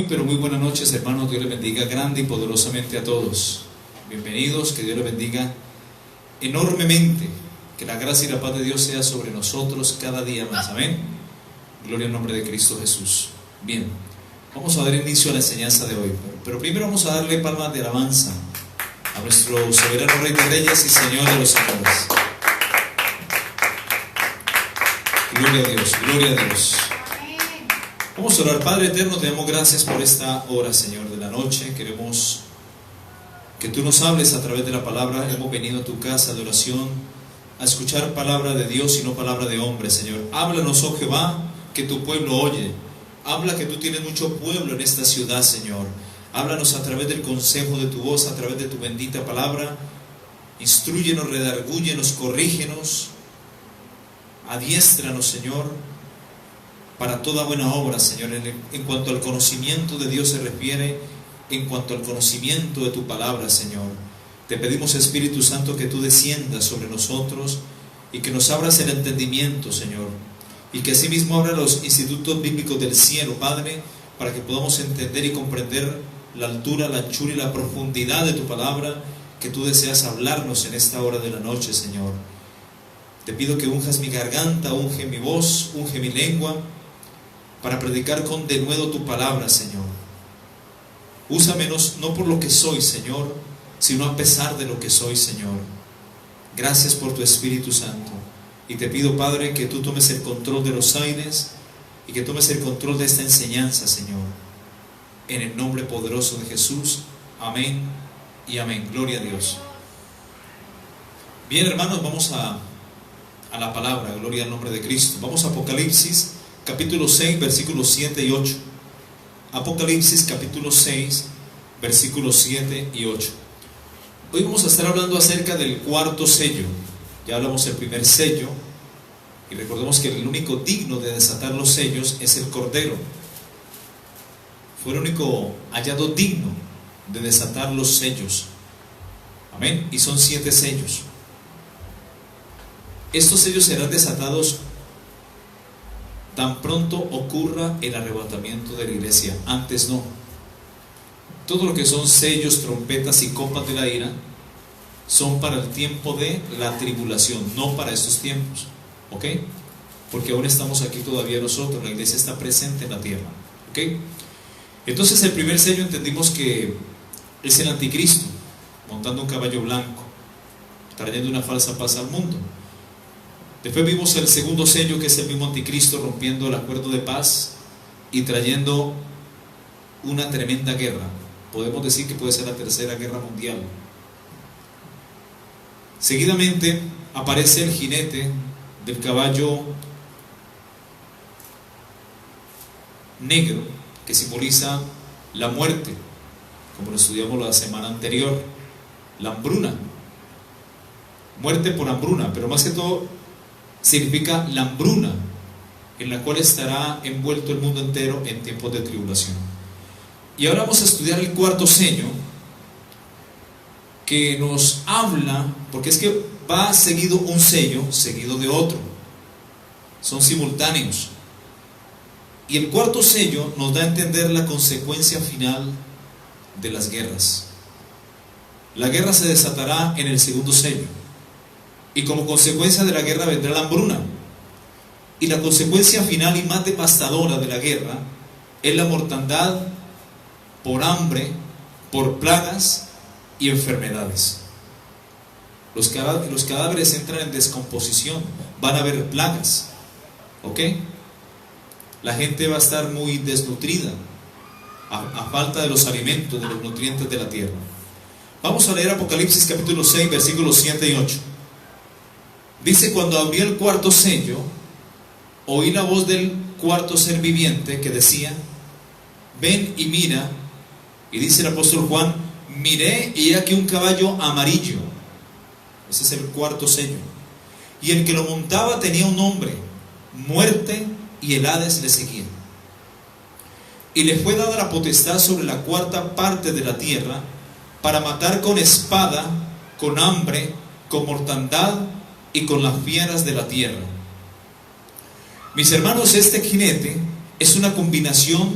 Pero muy buenas noches, hermanos. Dios les bendiga grande y poderosamente a todos. Bienvenidos, que Dios les bendiga enormemente. Que la gracia y la paz de Dios sea sobre nosotros cada día más. Amén. Gloria al nombre de Cristo Jesús. Bien, vamos a dar inicio a la enseñanza de hoy. Pero primero vamos a darle palmas de alabanza a nuestro soberano Rey de Reyes y Señor de los Señores. Gloria a Dios, gloria a Dios. Vamos a orar. Padre eterno, te damos gracias por esta hora, Señor, de la noche. Queremos que tú nos hables a través de la palabra. Hemos venido a tu casa de oración a escuchar palabra de Dios y no palabra de hombre, Señor. Háblanos, oh Jehová, que tu pueblo oye. Habla, que tú tienes mucho pueblo en esta ciudad, Señor. Háblanos a través del consejo de tu voz, a través de tu bendita palabra. Instrúyenos, redargúyenos, corrígenos. Adiéstranos, Señor, para toda buena obra, Señor, en cuanto al conocimiento de Dios se refiere, en cuanto al conocimiento de tu palabra, Señor. Te pedimos, Espíritu Santo, que tú desciendas sobre nosotros y que nos abras el entendimiento, Señor, y que asimismo abra los institutos bíblicos del cielo, Padre, para que podamos entender y comprender la altura, la anchura y la profundidad de tu palabra, que tú deseas hablarnos en esta hora de la noche, Señor. Te pido que unjas mi garganta, unge mi voz, unge mi lengua, para predicar con denuedo tu palabra, Señor. Úsamenos no por lo que soy, Señor, sino a pesar de lo que soy, Señor. Gracias por tu Espíritu Santo. Y te pido, Padre, que tú tomes el control de los aires y que tomes el control de esta enseñanza, Señor. En el nombre poderoso de Jesús. Amén y amén. Gloria a Dios. Bien, hermanos, vamos a la palabra. Gloria al nombre de Cristo. Vamos a Apocalipsis capítulo 6, versículos 7 y 8. Apocalipsis capítulo 6, versículos 7 y 8. Hoy vamos a estar hablando acerca del cuarto sello. Ya hablamos del primer sello y recordemos que el único digno de desatar los sellos es el Cordero. Fue el único hallado digno de desatar los sellos. Amén. Y son 7 sellos. Estos sellos serán desatados tan pronto ocurra el arrebatamiento de la iglesia. Antes no. Todo lo que son sellos, trompetas y copas de la ira son para el tiempo de la tribulación, no para estos tiempos. ¿Ok? Porque aún estamos aquí todavía nosotros, la iglesia está presente en la tierra. ¿Ok? Entonces el primer sello entendimos que es el anticristo, montando un caballo blanco, trayendo una falsa paz al mundo. Después vimos el segundo sello, que es el mismo anticristo rompiendo el acuerdo de paz y trayendo una tremenda guerra. Podemos decir que puede ser la tercera guerra mundial. Seguidamente aparece el jinete del caballo negro, que simboliza la muerte, como lo estudiamos la semana anterior, la hambruna, muerte por hambruna, pero más que todo significa la hambruna en la cual estará envuelto el mundo entero en tiempos de tribulación. Y ahora vamos a estudiar el cuarto sello, que nos habla, porque es que va seguido un sello, seguido de otro, son simultáneos. Y el cuarto sello nos da a entender la consecuencia final de las guerras. La guerra se desatará en el segundo sello. Y como consecuencia de la guerra vendrá la hambruna. Y la consecuencia final y más devastadora de la guerra es la mortandad por hambre, por plagas y enfermedades. Los cadáveres entran en descomposición, van a haber plagas. ¿Ok? La gente va a estar muy desnutrida a falta de los alimentos, de los nutrientes de la tierra. Vamos a leer Apocalipsis capítulo 6, versículos 7 y 8. Dice: cuando abrí el cuarto sello, oí la voz del cuarto ser viviente que decía: ven y mira. Y dice el apóstol Juan: miré y he aquí un caballo amarillo. Ese es el cuarto sello. Y el que lo montaba tenía un nombre: Muerte, y el Hades le seguía. Y le fue dada la potestad sobre la cuarta parte de la tierra, para matar con espada, con hambre, con mortandad y con las fieras de la tierra. Mis hermanos, este jinete es una combinación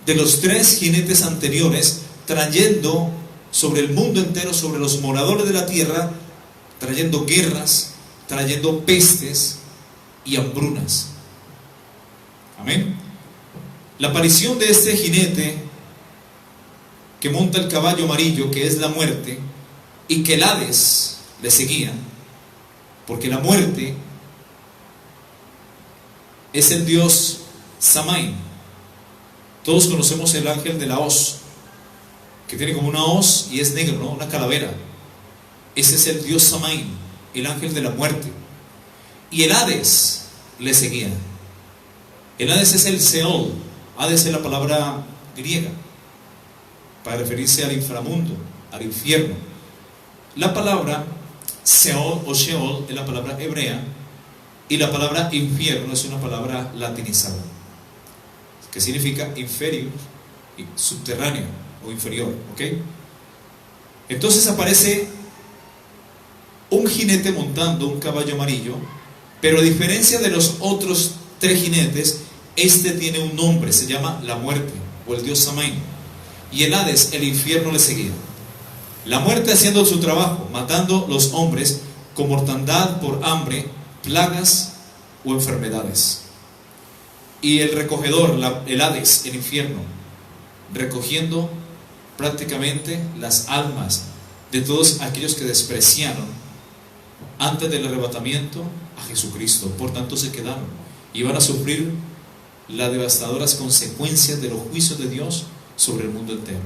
de los tres jinetes anteriores, trayendo sobre el mundo entero, sobre los moradores de la tierra, trayendo guerras, trayendo pestes y hambrunas. Amén. La aparición de este jinete que monta el caballo amarillo, que es la muerte, y que el Hades le seguía, porque la muerte es el dios Samaín. Todos conocemos el ángel de la hoz, que tiene como una hoz y es negro, ¿no? Una calavera. Ese es el dios Samaín, el ángel de la muerte. Y el Hades le seguía. El Hades es el Seol. Hades es la palabra griega para referirse al inframundo, al infierno. La palabra Seol o Sheol es la palabra hebrea, y la palabra infierno es una palabra latinizada, que significa inferior, subterráneo o inferior, ¿ok? Entonces aparece un jinete montando un caballo amarillo, pero a diferencia de los otros tres jinetes, este tiene un nombre, se llama la muerte o el dios Samaín, y el Hades, el infierno, le seguía. La muerte haciendo su trabajo, matando los hombres con mortandad por hambre, plagas o enfermedades. Y el recogedor, el Hades, el infierno, recogiendo prácticamente las almas de todos aquellos que despreciaron antes del arrebatamiento a Jesucristo. Por tanto se quedaron y van a sufrir las devastadoras consecuencias de los juicios de Dios sobre el mundo entero.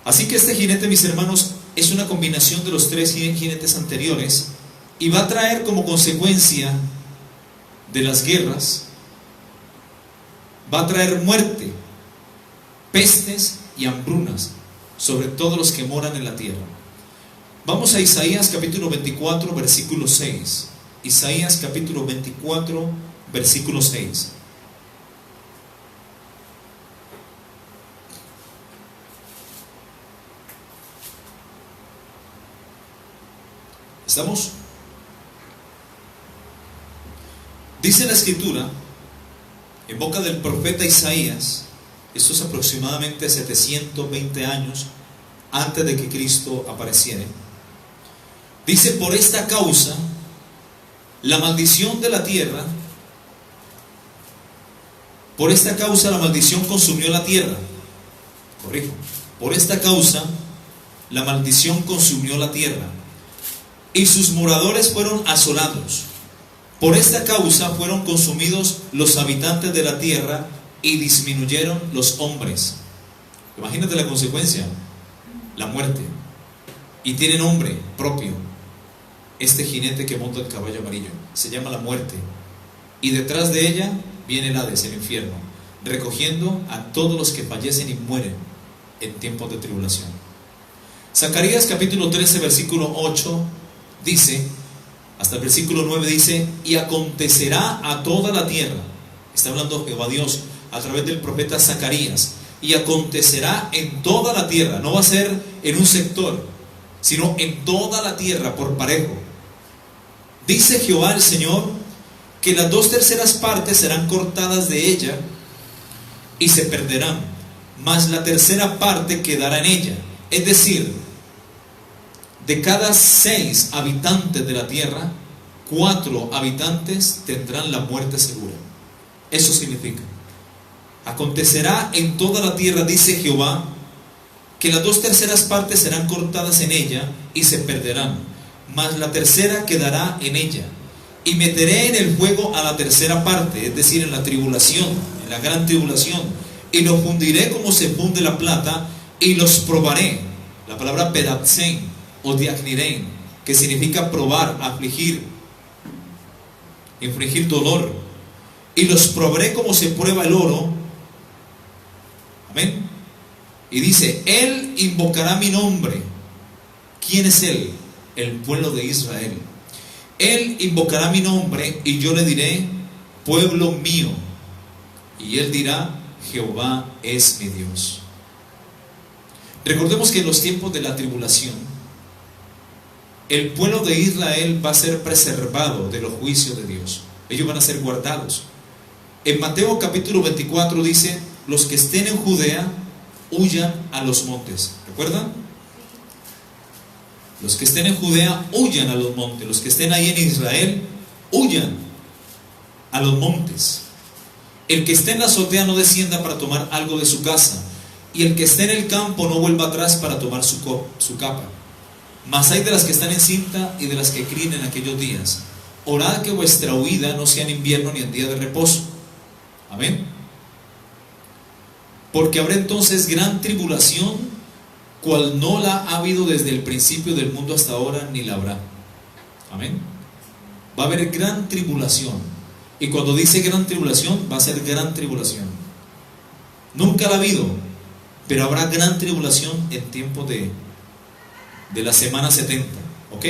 Así que este jinete, mis hermanos, es una combinación de los tres jinetes anteriores, y va a traer como consecuencia de las guerras, va a traer muerte, pestes y hambrunas sobre todos los que moran en la tierra. Vamos a Isaías capítulo 24, versículo 6. Isaías capítulo 24, versículo 6. ¿Estamos? Dice la escritura, en boca del profeta Isaías, esto es aproximadamente 720 años antes de que Cristo apareciera. Dice: por esta causa, la maldición de la tierra, por esta causa la maldición consumió la tierra. Corrijo. Por esta causa, la maldición consumió la tierra, y sus moradores fueron asolados. Por esta causa fueron consumidos los habitantes de la tierra y disminuyeron los hombres. Imagínate la consecuencia, la muerte. Y tiene nombre propio. Este jinete que monta el caballo amarillo se llama la muerte. Y detrás de ella viene el Hades, el infierno, recogiendo a todos los que fallecen y mueren en tiempos de tribulación. Zacarías capítulo 13, versículo 8 dice, hasta el versículo 9 dice: y acontecerá a toda la tierra. Está hablando Jehová Dios a través del profeta Zacarías. Y acontecerá en toda la tierra. No va a ser en un sector, sino en toda la tierra por parejo. Dice Jehová el Señor, que las 2/3 partes serán cortadas de ella y se perderán, mas la 1/3 parte quedará en ella. Es decir, de cada 6 habitantes de la tierra, 4 habitantes tendrán la muerte segura. Eso significa: acontecerá en toda la tierra, dice Jehová, que las 2/3 partes serán cortadas en ella y se perderán, mas la 1/3 quedará en ella. Y meteré en el fuego a la 1/3 parte, es decir, en la tribulación, en la gran tribulación, y los fundiré como se funde la plata, y los probaré. La palabra pedapsen o diagnirein, que significa probar, afligir, infligir dolor. Y los probaré como se prueba el oro. Amén. Y dice: él invocará mi nombre. ¿Quién es él? El pueblo de Israel. Él invocará mi nombre y yo le diré: pueblo mío. Y él dirá: Jehová es mi Dios. Recordemos que en los tiempos de la tribulación, el pueblo de Israel va a ser preservado de los juicios de Dios. Ellos van a ser guardados. En Mateo capítulo 24 dice: los que estén en Judea, huyan a los montes. ¿Recuerdan? Los que estén en Judea, huyan a los montes. Los que estén ahí en Israel, huyan a los montes. El que esté en la azotea no descienda para tomar algo de su casa, y el que esté en el campo no vuelva atrás para tomar su capa. Mas hay de las que están en cinta y de las que críen en aquellos días. Orad que vuestra huida no sea en invierno ni en día de reposo. Amén. Porque habrá entonces gran tribulación, cual no la ha habido desde el principio del mundo hasta ahora, ni la habrá. Amén. Va a haber gran tribulación. Y cuando dice gran tribulación, va a ser gran tribulación. Nunca la ha habido, pero habrá gran tribulación en tiempo de la semana 70. ¿Ok?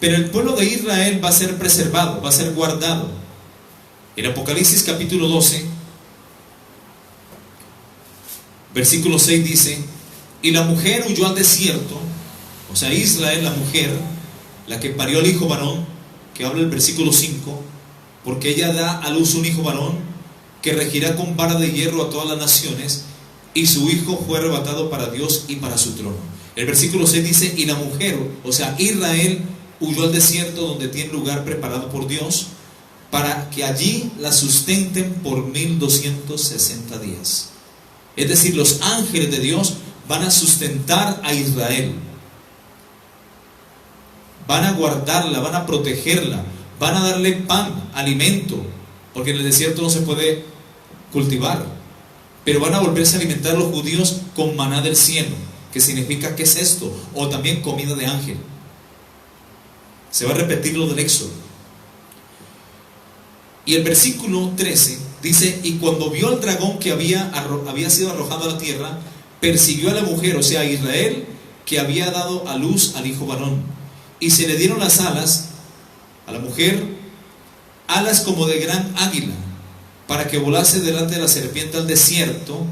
Pero el pueblo de Israel va a ser preservado, va a ser guardado. En Apocalipsis capítulo 12, versículo 6 dice: y la mujer huyó al desierto. O sea, Israel, la mujer, la que parió al hijo varón, que habla el versículo 5, porque ella da a luz un hijo varón, que regirá con vara de hierro a todas las naciones, y su hijo fue arrebatado para Dios y para su trono. El versículo 6 dice: y la mujer, o sea, Israel, huyó al desierto, donde tiene lugar preparado por Dios, para que allí la sustenten por 1260 días. Es decir, los ángeles de Dios van a sustentar a Israel, van a guardarla, van a protegerla, van a darle pan, alimento, porque en el desierto no se puede cultivar, pero van a volverse a alimentar los judíos con maná del cielo, que significa, ¿qué es esto? O también comida de ángel. Se va a repetir lo del Éxodo. Y el versículo 13 dice: y cuando vio al dragón que había sido arrojado a la tierra, persiguió a la mujer, o sea, a Israel, que había dado a luz al hijo varón, y se le dieron las alas a la mujer, alas como de gran águila, para que volase delante de la serpiente al desierto,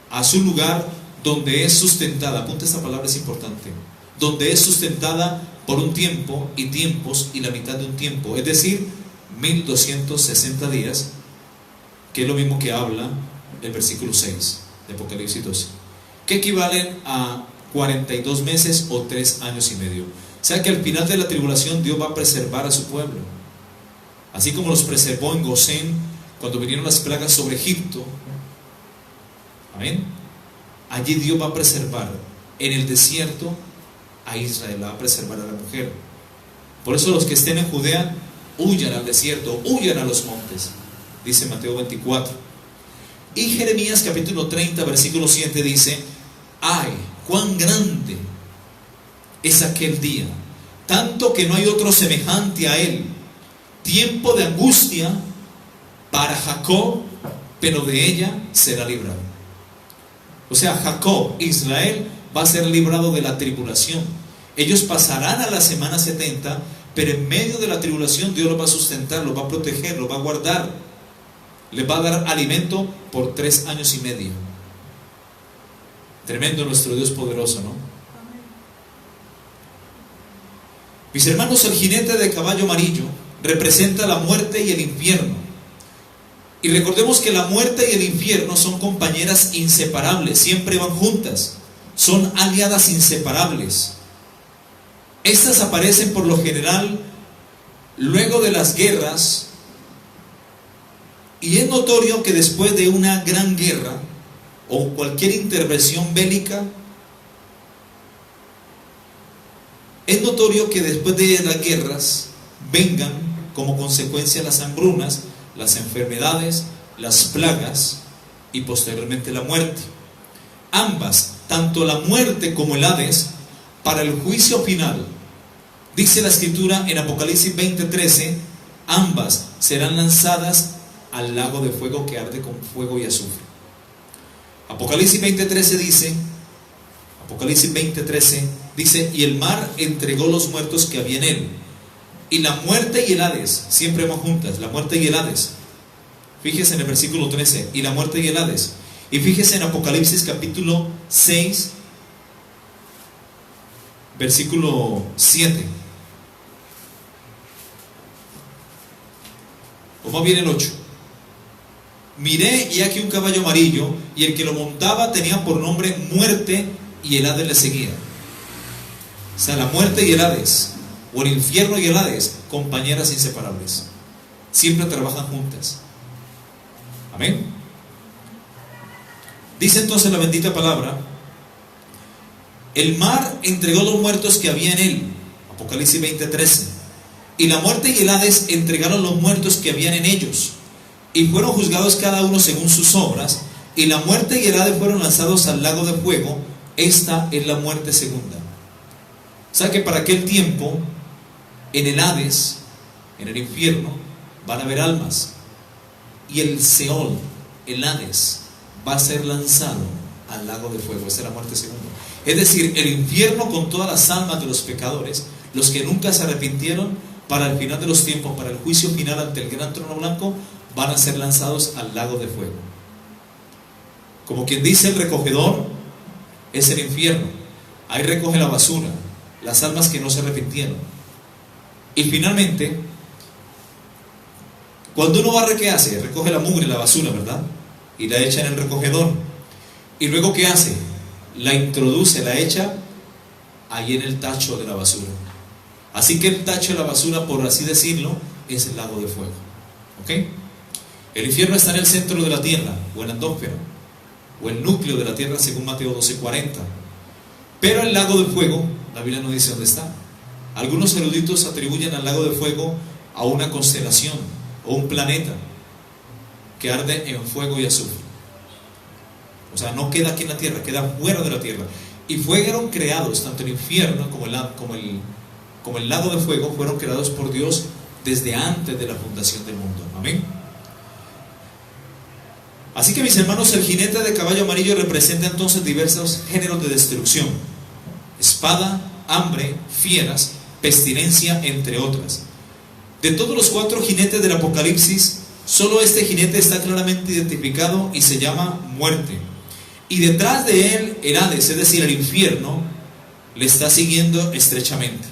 a su lugar donde es sustentada. Apunta esta palabra, es importante. Donde es sustentada por un tiempo y tiempos y la mitad de un tiempo, es decir, 1260 días, que es lo mismo que habla el versículo 6 de Apocalipsis 12, que equivalen a 42 meses o 3 años y medio. O sea que al final de la tribulación Dios va a preservar a su pueblo, así como los preservó en Gosén cuando vinieron las plagas sobre Egipto. Amén. Allí Dios va a preservar en el desierto a Israel, va a preservar a la mujer. Por eso los que estén en Judea, huyan al desierto, huyan a los montes, dice Mateo 24. Y Jeremías capítulo 30 versículo 7 dice: ay, cuán grande es aquel día, tanto que no hay otro semejante a él, tiempo de angustia para Jacob, pero de ella será librado. O sea, Jacob, Israel, va a ser librado de la tribulación. Ellos pasarán a la semana 70, pero en medio de la tribulación Dios los va a sustentar, los va a proteger, los va a guardar, les va a dar alimento por 3 años y medio. Tremendo nuestro Dios poderoso, ¿no? Mis hermanos, el jinete de caballo amarillo representa la muerte y el infierno. Y recordemos que la muerte y el infierno son compañeras inseparables, siempre van juntas, son aliadas inseparables. Estas aparecen por lo general luego de las guerras, y es notorio que después de una gran guerra o cualquier intervención bélica, es notorio que después de las guerras vengan como consecuencia las hambrunas, las enfermedades, las plagas y posteriormente la muerte. Ambas, tanto la muerte como el Hades, para el juicio final, dice la escritura en Apocalipsis 20:13, ambas serán lanzadas al lago de fuego que arde con fuego y azufre. Apocalipsis 20:13 dice: y el mar entregó los muertos que había en él. Y la muerte y el Hades, siempre van juntas, la muerte y el Hades. Fíjese en el versículo 13, y la muerte y el Hades. Y fíjese en Apocalipsis capítulo 6, versículo 7. O más bien el 8. Miré y aquí un caballo amarillo, y el que lo montaba tenía por nombre Muerte, y el Hades le seguía. O sea, la muerte y el Hades, o el infierno y el Hades, compañeras inseparables. Siempre trabajan juntas. Amén. Dice entonces la bendita palabra: el mar entregó los muertos que había en él. Apocalipsis 20:13. Y la muerte y el Hades entregaron los muertos que habían en ellos, y fueron juzgados cada uno según sus obras, y la muerte y el Hades fueron lanzados al lago de fuego. Esta es la muerte segunda. O sea que para aquel tiempo, en el Hades, en el infierno, van a haber almas, y el Seol, el Hades, va a ser lanzado al lago de fuego. Esa es la muerte segunda. Es decir, el infierno con todas las almas de los pecadores, los que nunca se arrepintieron, para el final de los tiempos, para el juicio final ante el gran trono blanco, van a ser lanzados al lago de fuego. Como quien dice, el recogedor es el infierno. Ahí recoge la basura, las almas que no se arrepintieron. Y finalmente, cuando uno barre, ¿qué hace? Recoge la mugre, la basura, ¿verdad? Y la echa en el recogedor. Y luego, ¿qué hace? La introduce, la echa ahí en el tacho de la basura. Así que el tacho de la basura, por así decirlo, es el lago de fuego. ¿Ok? El infierno está en el centro de la tierra, o en la atmósfera, o el núcleo de la tierra, según Mateo 12:40. Pero el lago de fuego, la Biblia no dice dónde está. Algunos eruditos atribuyen al lago de fuego a una constelación o un planeta que arde en fuego y azufre. O sea, no queda aquí en la tierra, queda fuera de la tierra. Y fueron creados, tanto el infierno como el lago de fuego, fueron creados por Dios desde antes de la fundación del mundo. Amén. Así que, mis hermanos, el jinete de caballo amarillo representa entonces diversos géneros de destrucción: espada, hambre, fieras, pestilencia, entre otras. De todos los 4 jinetes del Apocalipsis, solo este jinete está claramente identificado y se llama muerte. Y detrás de él, el Hades, es decir, el infierno, le está siguiendo estrechamente.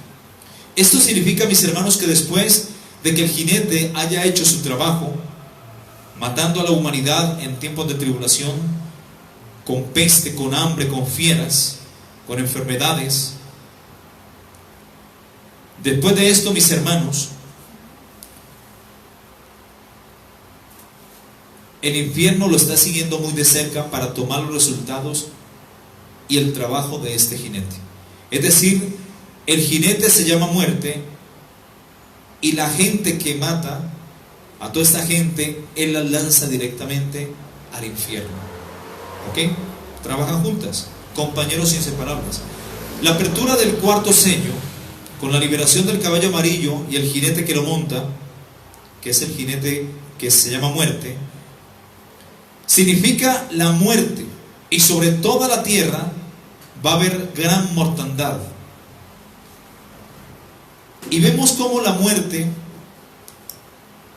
Esto significa, mis hermanos, que después de que el jinete haya hecho su trabajo, matando a la humanidad en tiempos de tribulación, con peste, con hambre, con fieras, con enfermedades, después de esto, mis hermanos, el infierno lo está siguiendo muy de cerca para tomar los resultados y el trabajo de este jinete. Es decir, el jinete se llama muerte, y la gente que mata a toda esta gente, él la lanza directamente al infierno. ¿Ok? Trabajan juntas, compañeros inseparables. La apertura del 4º sello, con la liberación del caballo amarillo y el jinete que lo monta, que es el jinete que se llama muerte, significa la muerte, y sobre toda la tierra va a haber gran mortandad. Y vemos cómo la muerte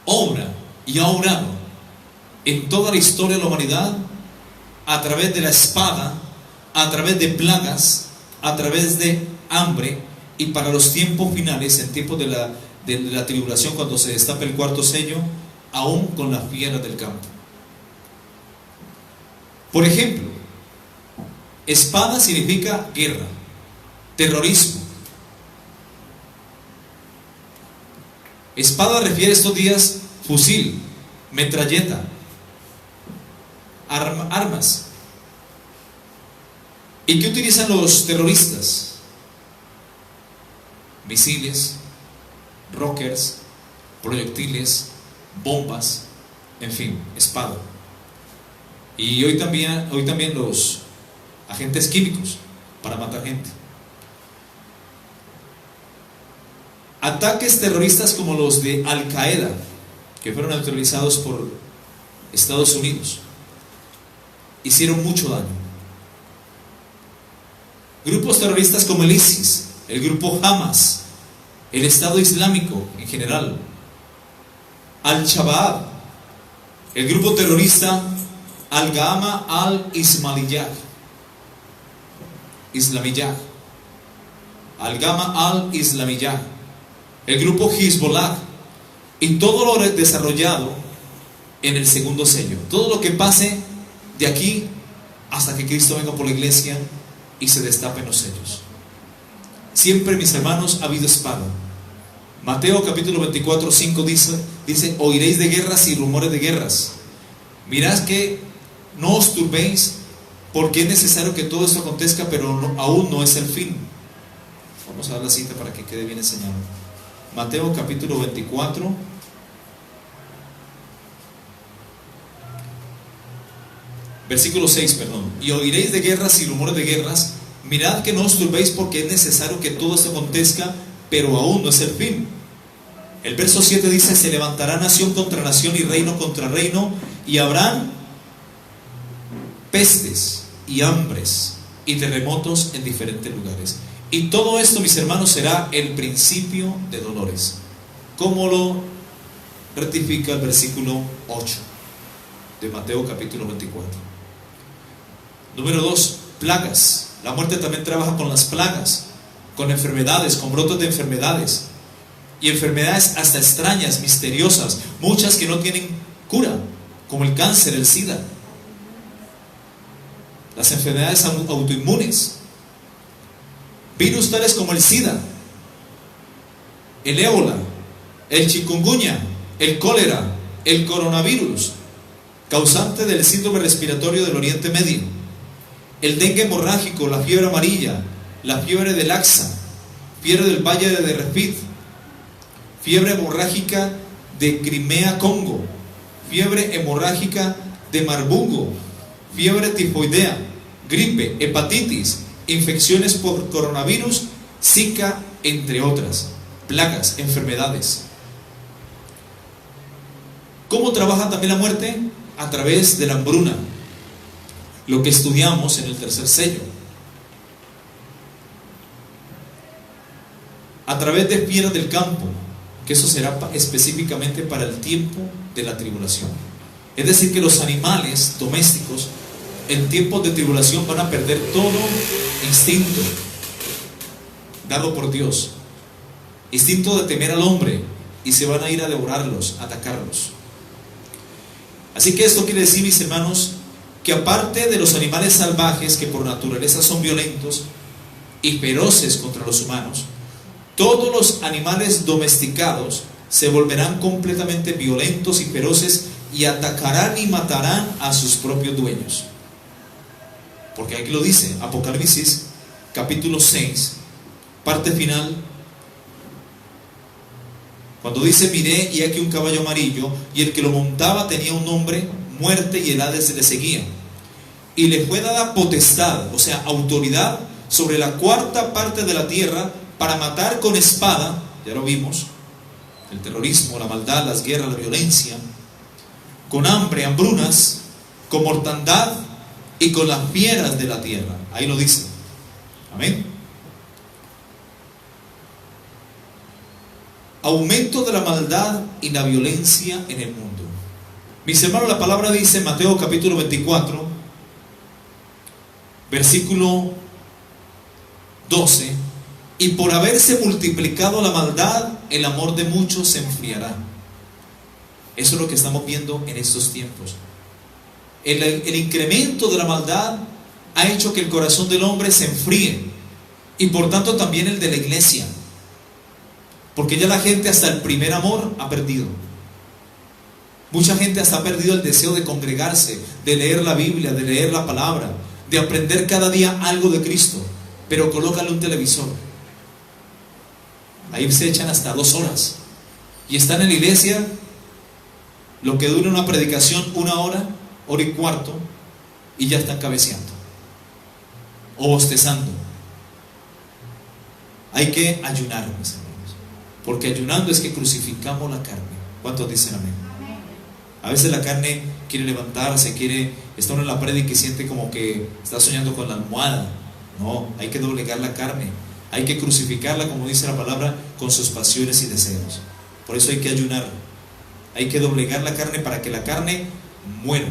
obra y ha obrado en toda la historia de la humanidad, a través de la espada, a través de plagas, a través de hambre, y para los tiempos finales, en tiempos de la tribulación, cuando se destape el 4º sello, aún con las fieras del campo. Por ejemplo, espada significa guerra, terrorismo. Espada refiere estos días fusil, metralleta, armas. ¿Y qué utilizan los terroristas? Misiles, rockers, proyectiles, bombas, en fin, espada. Y hoy también los agentes químicos para matar gente. Ataques terroristas como los de Al Qaeda, que fueron autorizados por Estados Unidos, hicieron mucho daño. Grupos terroristas como el ISIS, el grupo Hamas, el Estado Islámico en general, Al-Shabaab, el grupo terrorista Al-Gama al-Islamiyah, Al-Gama al-Islamiyah, el grupo Hezbollah, y todo lo desarrollado en el segundo sello. Todo lo que pase de aquí hasta que Cristo venga por la iglesia y se destapen los sellos. Siempre, mis hermanos, ha habido espada. Mateo capítulo 24, 5 dice: oiréis de guerras y rumores de guerras. Mirad que no os turbéis, porque es necesario que todo esto acontezca, pero aún no es el fin. Vamos a dar la cita para que quede bien enseñado. Mateo capítulo 24, versículo 6, perdón. Y oiréis de guerras y rumores de guerras. Mirad que no os turbéis, porque es necesario que todo esto acontezca, pero aún no es el fin. El verso 7 dice: se levantará nación contra nación y reino contra reino, y habrán pestes y hambres y terremotos en diferentes lugares. Y todo esto, mis hermanos, será el principio de dolores. ¿Cómo lo rectifica el versículo 8 de Mateo capítulo 24? Número 2, plagas. La muerte también trabaja con las plagas, con enfermedades, con brotes de enfermedades, y enfermedades hasta extrañas, misteriosas, muchas que no tienen cura, como el cáncer, el SIDA, las enfermedades autoinmunes, virus tales como el SIDA, el ébola, el chikungunya, el cólera, el coronavirus, causante del síndrome respiratorio del Oriente Medio, el dengue hemorrágico, la fiebre amarilla, la fiebre del Lassa, fiebre del Valle de Refit, fiebre hemorrágica de Crimea-Congo, fiebre hemorrágica de Marbungo, fiebre tifoidea, gripe, hepatitis, infecciones por coronavirus, Zika, entre otras plagas, enfermedades. ¿Cómo trabaja también la muerte? A través de la hambruna, lo que estudiamos en el tercer sello. A través de fieras del campo, que eso será específicamente para el tiempo de la tribulación. Es decir, que los animales domésticos en tiempos de tribulación van a perder todo instinto dado por Dios, instinto de temer al hombre, y se van a ir a devorarlos, a atacarlos. Así que esto quiere decir, mis hermanos, que aparte de los animales salvajes, que por naturaleza son violentos y feroces contra los humanos, todos los animales domesticados se volverán completamente violentos y feroces, y atacarán y matarán a sus propios dueños. Porque aquí lo dice Apocalipsis capítulo 6, parte final, cuando dice: miré y aquí un caballo amarillo, y el que lo montaba tenía un nombre, muerte, y el Hades le seguía, y le fue dada potestad, o sea, autoridad, sobre la cuarta parte de la tierra, para matar con espada. Ya lo vimos, el terrorismo, la maldad, las guerras, la violencia, con hambre, hambrunas, con mortandad y con las fieras de la tierra. Ahí lo dice. Amén. Aumento de la maldad y la violencia en el mundo. Mis hermanos, la palabra dice en Mateo capítulo 24, versículo 12: y por haberse multiplicado la maldad, el amor de muchos se enfriará. Eso es lo que estamos viendo en estos tiempos. El incremento de la maldad ha hecho que el corazón del hombre se enfríe, y por tanto también el de la iglesia, porque ya la gente hasta el primer amor ha perdido. Mucha gente hasta ha perdido el deseo de congregarse, de leer la Biblia, de leer la palabra, de aprender cada día algo de Cristo. Pero colócale un televisor, ahí se echan hasta 2 horas, y están en la iglesia lo que dura una predicación, 1 hora, hora y cuarto, y ya están cabeceando o bostezando. Hay que ayunar, mis hermanos, porque ayunando es que crucificamos la carne. ¿Cuántos dicen amén? A veces la carne quiere levantarse, está uno en la prédica y siente como que está soñando con la almohada. No, hay que doblegar la carne, hay que crucificarla, como dice la palabra, con sus pasiones y deseos. Por eso hay que ayunar, hay que doblegar la carne para que la carne muera.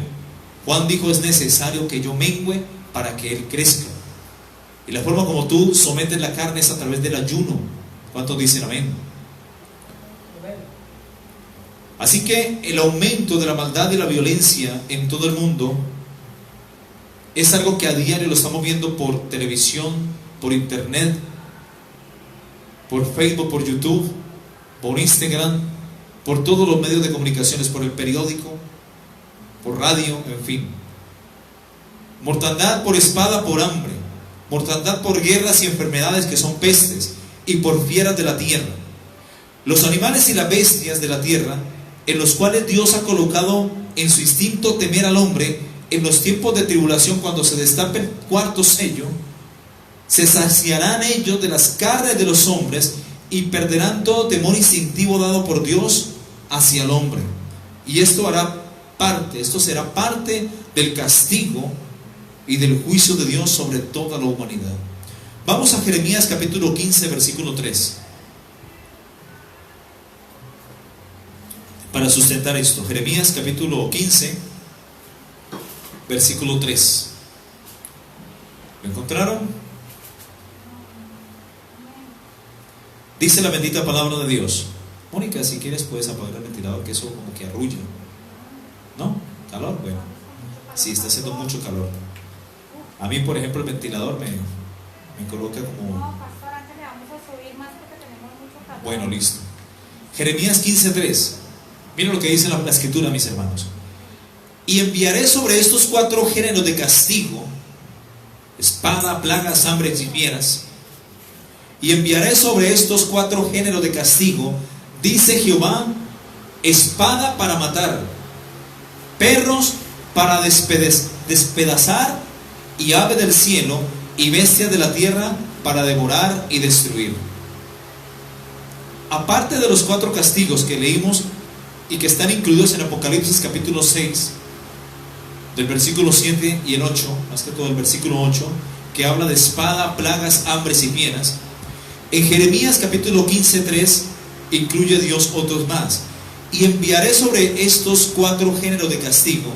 Juan dijo: es necesario que yo mengüe para que él crezca. Y la forma como tú sometes la carne es a través del ayuno. ¿Cuántos dicen amén? Así que el aumento de la maldad y la violencia en todo el mundo es algo que a diario lo estamos viendo por televisión, por internet, por Facebook, por YouTube, por Instagram, por todos los medios de comunicaciones, por el periódico, por radio, en fin. Mortandad por espada, por hambre, mortandad por guerras y enfermedades que son pestes, y por fieras de la tierra. Los animales y las bestias de la tierra, en los cuales Dios ha colocado en su instinto temer al hombre, en los tiempos de tribulación, cuando se destape el cuarto sello, se saciarán ellos de las carnes de los hombres y perderán todo temor instintivo dado por Dios hacia el hombre. Y esto será parte del castigo y del juicio de Dios sobre toda la humanidad. Vamos a Jeremías capítulo 15, versículo 3. Para sustentar esto, Jeremías capítulo 15, versículo 3. ¿Lo encontraron? Dice la bendita palabra de Dios. Mónica, si quieres puedes apagar el ventilador, que eso como que arrulla. ¿No? ¿Calor? Bueno, sí, está haciendo mucho calor. A mí, por ejemplo, el ventilador me coloca como... No, pastor, antes le vamos a subir más porque tenemos mucho calor. Bueno, listo. Jeremías 15:3. Miren lo que dice la escritura, mis hermanos. Y enviaré sobre estos 4 géneros de castigo: espada, plagas, hambres y fieras. Y enviaré sobre estos 4 géneros de castigo, dice Jehová, espada para matar, perros para despedazar, y ave del cielo y bestias de la tierra para devorar y destruir. Aparte de los 4 castigos que leímos y que están incluidos en Apocalipsis capítulo 6, del versículo 7 y el 8, más que todo el versículo 8, que habla de espada, plagas, hambres y fieras, en Jeremías capítulo 15:3 incluye Dios otros más. Y enviaré sobre estos 4 géneros de castigo,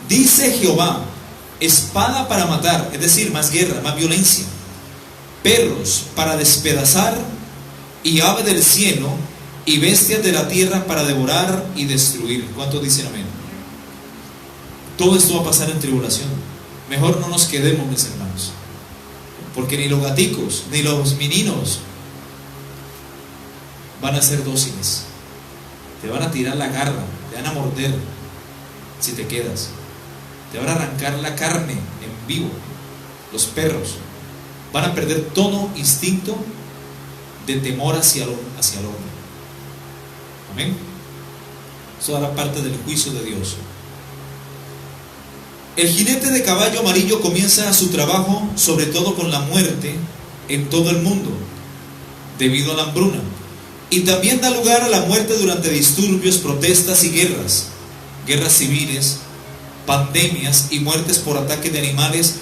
dice Jehová, espada para matar, es decir, más guerra, más violencia, perros para despedazar, y ave del cielo y bestias de la tierra para devorar y destruir. ¿Cuántos dicen amén? Todo esto va a pasar en tribulación. Mejor no nos quedemos, mis hermanos, porque ni los gaticos ni los meninos van a ser dóciles. Te van a tirar la garra, te van a morder si te quedas, te van a arrancar la carne en vivo. Los perros van a perder todo instinto de temor hacia el hombre. Amén. Eso hará parte del juicio de Dios. El jinete de caballo amarillo comienza su trabajo sobre todo con la muerte en todo el mundo debido a la hambruna, y también da lugar a la muerte durante disturbios, protestas y guerras civiles, pandemias y muertes por ataque de animales.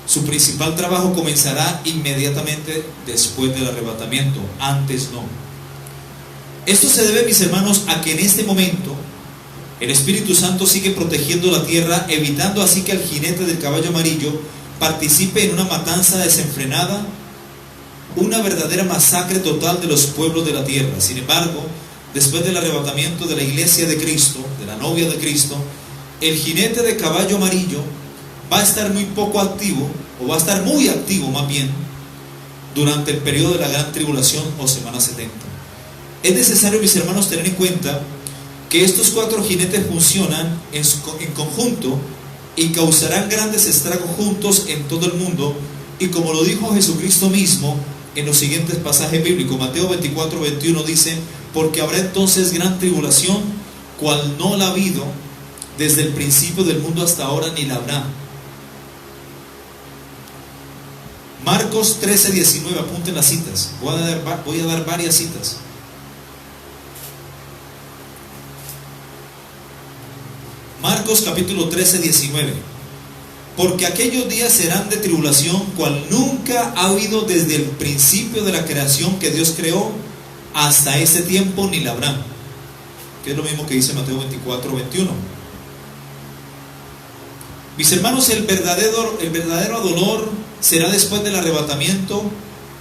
Su principal trabajo comenzará inmediatamente después del arrebatamiento, antes no. Esto se debe, mis hermanos, a que en este momento el Espíritu Santo sigue protegiendo la tierra, evitando así que el jinete del caballo amarillo participe en una matanza desenfrenada, una verdadera masacre total de los pueblos de la tierra. Sin embargo, después del arrebatamiento de la iglesia de Cristo, de la novia de Cristo, el jinete de caballo amarillo va a estar muy poco activo, o va a estar muy activo más bien, durante el periodo de la gran tribulación o semana 70. Es necesario, mis hermanos, tener en cuenta que estos 4 jinetes funcionan en conjunto y causarán grandes estragos juntos en todo el mundo, y como lo dijo Jesucristo mismo en los siguientes pasajes bíblicos. Mateo 24:21 dice: porque habrá entonces gran tribulación, cual no la ha habido desde el principio del mundo hasta ahora, ni la habrá. Marcos 13:19, apunten las citas, voy a dar varias citas. Marcos capítulo 13:19. Porque aquellos días serán de tribulación, cual nunca ha habido desde el principio de la creación que Dios creó hasta ese tiempo, ni la habrá. Que es lo mismo que dice Mateo 24:21. Mis hermanos, el verdadero dolor será después del arrebatamiento,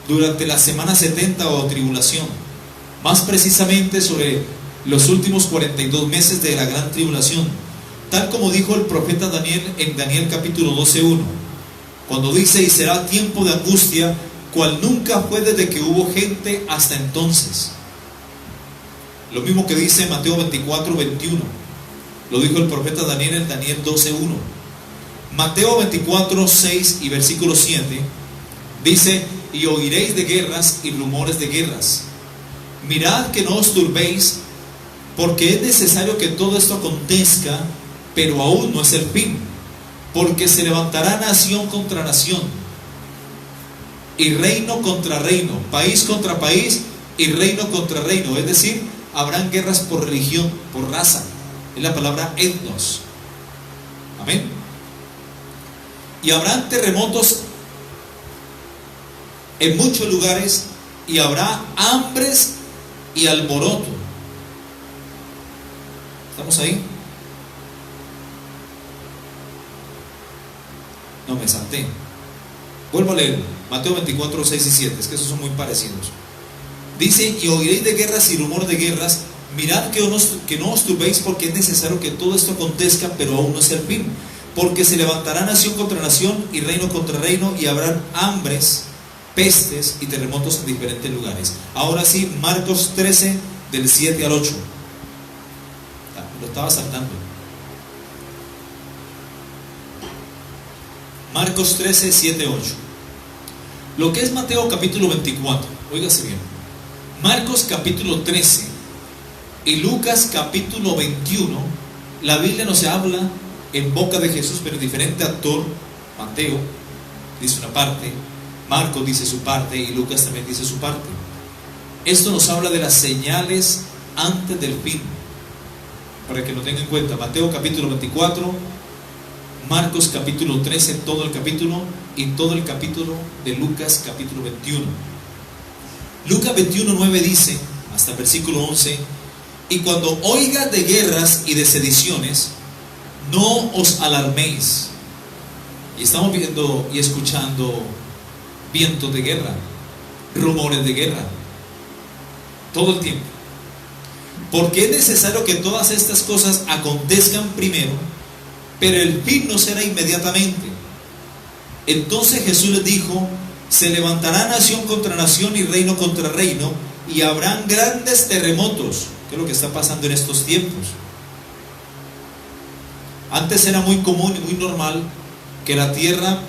durante la semana 70 o tribulación, más precisamente sobre los últimos 42 meses de la gran tribulación, tal como dijo el profeta Daniel en Daniel capítulo 12:1, cuando dice: y será tiempo de angustia, cual nunca fue desde que hubo gente hasta entonces. Lo mismo que dice Mateo 24:21, lo dijo el profeta Daniel en Daniel 12:1. Mateo 24:6 y versículo 7 dice: y oiréis de guerras y rumores de guerras. Mirad que no os turbéis, porque es necesario que todo esto acontezca, pero aún no es el fin, porque se levantará nación contra nación, y reino contra reino, país contra país, y reino contra reino. Es decir, habrán guerras por religión, por raza. Es la palabra etnos. Amén. Y habrán terremotos en muchos lugares, y habrá hambres y alboroto. ¿Estamos ahí? No, me salté. Vuelvo a leer Mateo 24, 6 y 7. Es que esos son muy parecidos. Dice: y oiréis de guerras y rumor de guerras. Mirad que no os turbéis, porque es necesario que todo esto acontezca, pero aún no es el fin, porque se levantará nación contra nación y reino contra reino, y habrán hambres, pestes y terremotos en diferentes lugares. Ahora sí, Marcos 13 del 7 al 8. Lo estaba saltando. Marcos 13, 7, 8. Lo que es Mateo capítulo 24, óigase bien. Marcos capítulo 13 y Lucas capítulo 21, la Biblia nos habla en boca de Jesús, pero diferente actor. Mateo dice una parte, Marcos dice su parte, y Lucas también dice su parte. Esto nos habla de las señales antes del fin, para que lo tengan en cuenta. Mateo capítulo 24, Marcos capítulo 13, todo el capítulo, y todo el capítulo de Lucas capítulo 21. Lucas 21, 9 dice, hasta el versículo 11: y cuando oigas de guerras y de sediciones, no os alarméis. Y estamos viendo y escuchando vientos de guerra, rumores de guerra, todo el tiempo. Porque es necesario que todas estas cosas acontezcan primero, pero el fin no será inmediatamente. Entonces Jesús les dijo: se levantará nación contra nación y reino contra reino, y habrán grandes terremotos, que es lo que está pasando en estos tiempos. Antes era muy común y muy normal que la tierra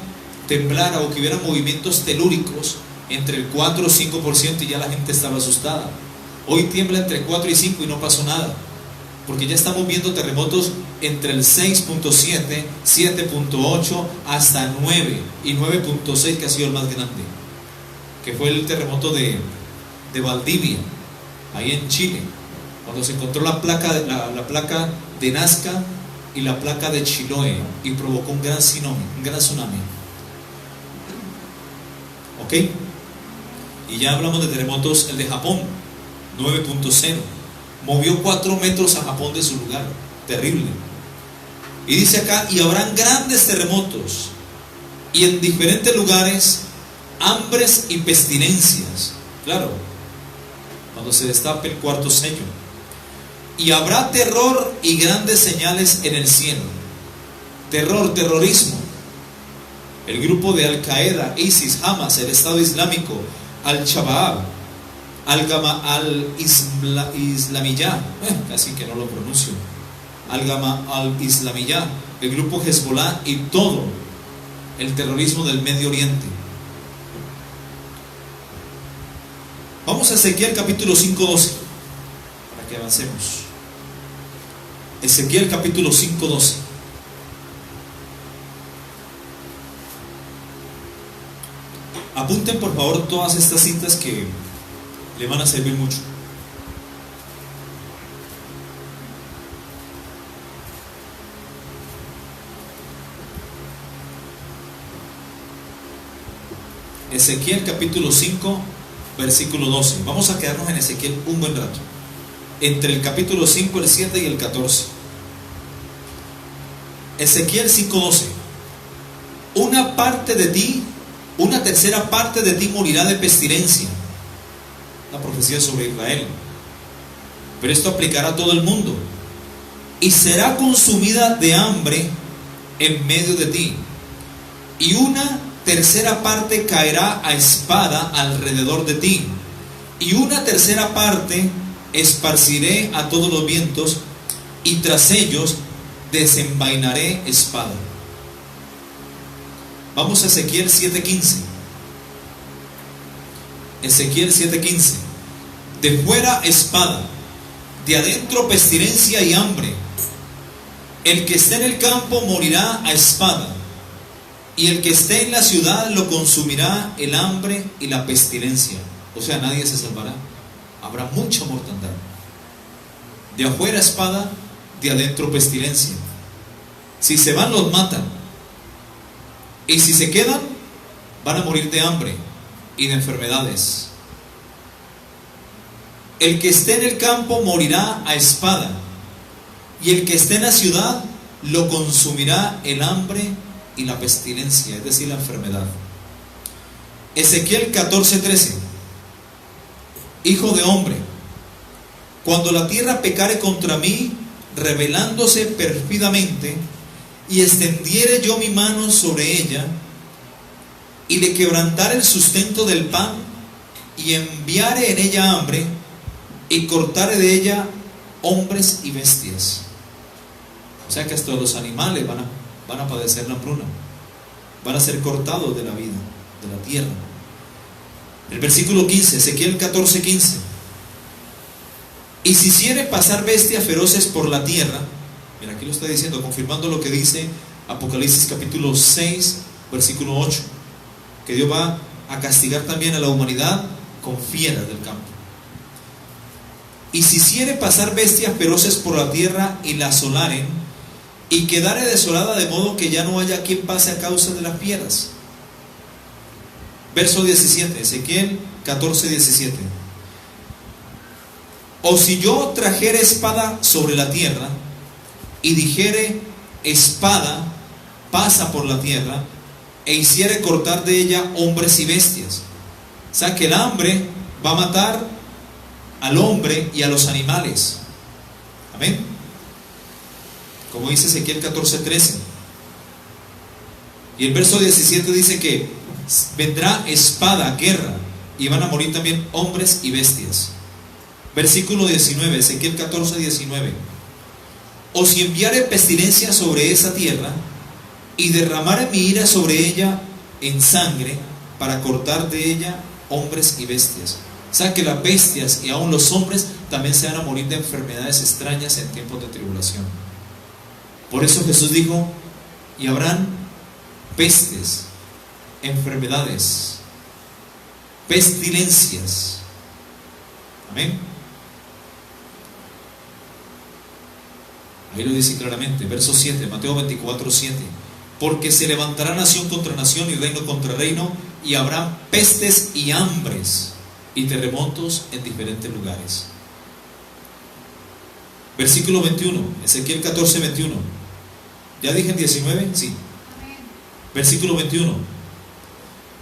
temblara o que hubiera movimientos telúricos entre el 4 o 5%, y ya la gente estaba asustada. Hoy tiembla entre 4 y 5 y no pasó nada, porque ya estamos viendo terremotos entre el 6.7, 7.8 hasta 9 y 9.6, que ha sido el más grande, que fue el terremoto de Valdivia, ahí en Chile, cuando se encontró la placa de Nazca y la placa de Chiloé, y provocó un gran tsunami. ¿Ok? Y ya hablamos de terremotos. El de Japón, 9.0, movió 4 metros a Japón de su lugar. Terrible. Y dice acá: y habrán grandes terremotos, y en diferentes lugares hambres y pestilencias. Claro, cuando se destape el cuarto sello. Y habrá terror y grandes señales en el cielo. Terror, terrorismo. El grupo de Al-Qaeda, ISIS, Hamas, el Estado Islámico, Al-Shabaab, Al-Islamiyah, casi que no lo pronuncio, Al-Islamiyah, el grupo Hezbollah, y todo el terrorismo del Medio Oriente. Vamos a Ezequiel capítulo 5:12 para que avancemos. Ezequiel capítulo 5:12. Apunten por favor todas estas citas que le van a servir mucho. Ezequiel capítulo 5, versículo 12. Vamos a quedarnos en Ezequiel un buen rato, entre el capítulo 5, el 7 y el 14. Ezequiel 5:12. Una parte de ti, una tercera parte de ti morirá de pestilencia. La profecía sobre Israel. pero esto aplicará a todo el mundo. Y será consumida de hambre en medio de ti, y una tercera parte caerá a espada alrededor de ti, y una tercera parte esparciré a todos los vientos, y tras ellos desenvainaré espada. Vamos a Ezequiel 7:15. Ezequiel 7:15. De fuera espada, de adentro pestilencia y hambre. El que esté en el campo morirá a espada, y el que esté en la ciudad lo consumirá el hambre y la pestilencia. O sea, nadie se salvará. Habrá mucha mortandad. De afuera espada, de adentro pestilencia. Si se van, los matan. Y si se quedan, van a morir de hambre y de enfermedades. El que esté en el campo morirá a espada, y el que esté en la ciudad lo consumirá el hambre y la pestilencia, es decir, la enfermedad. Ezequiel 14:13. Hijo de hombre, cuando la tierra pecare contra mí, rebelándose pérfidamente, y extendiere yo mi mano sobre ella, y le quebrantare el sustento del pan, y enviare en ella hambre, y cortare de ella hombres y bestias. O sea que hasta los animales van a padecer la hambruna, van a ser cortados de la vida, de la tierra. El versículo 15, Ezequiel 14:15. Y si hiciere pasar bestias feroces por la tierra, mira, aquí lo está diciendo, confirmando lo que dice Apocalipsis capítulo 6, versículo 8, que Dios va a castigar también a la humanidad con fieras del campo. Y si hiciere pasar bestias feroces por la tierra y la asolaren, y quedare desolada de modo que ya no haya quien pase a causa de las fieras. Verso 17, Ezequiel 14:17. O si yo trajere espada sobre la tierra, y dijere espada pasa por la tierra, e hiciere cortar de ella hombres y bestias. O sea que el hambre va a matar al hombre y a los animales. Amén. Como dice Ezequiel 14:13. Y el verso 17 dice que vendrá espada, guerra, y van a morir también hombres y bestias. Versículo 19, Ezequiel 14:19. O si enviare pestilencia sobre esa tierra, y derramare mi ira sobre ella en sangre, para cortar de ella hombres y bestias. O sea que las bestias y aún los hombres también se van a morir de enfermedades extrañas en tiempos de tribulación. Por eso Jesús dijo, y habrán pestes, enfermedades, pestilencias. Amén. Ahí lo dice claramente, verso 7, Mateo 24:7. Porque se levantará nación contra nación y reino contra reino, y habrá pestes y hambres y terremotos en diferentes lugares. Versículo 21, Ezequiel 14:21. ¿Ya dije en 19? Sí. Versículo 21.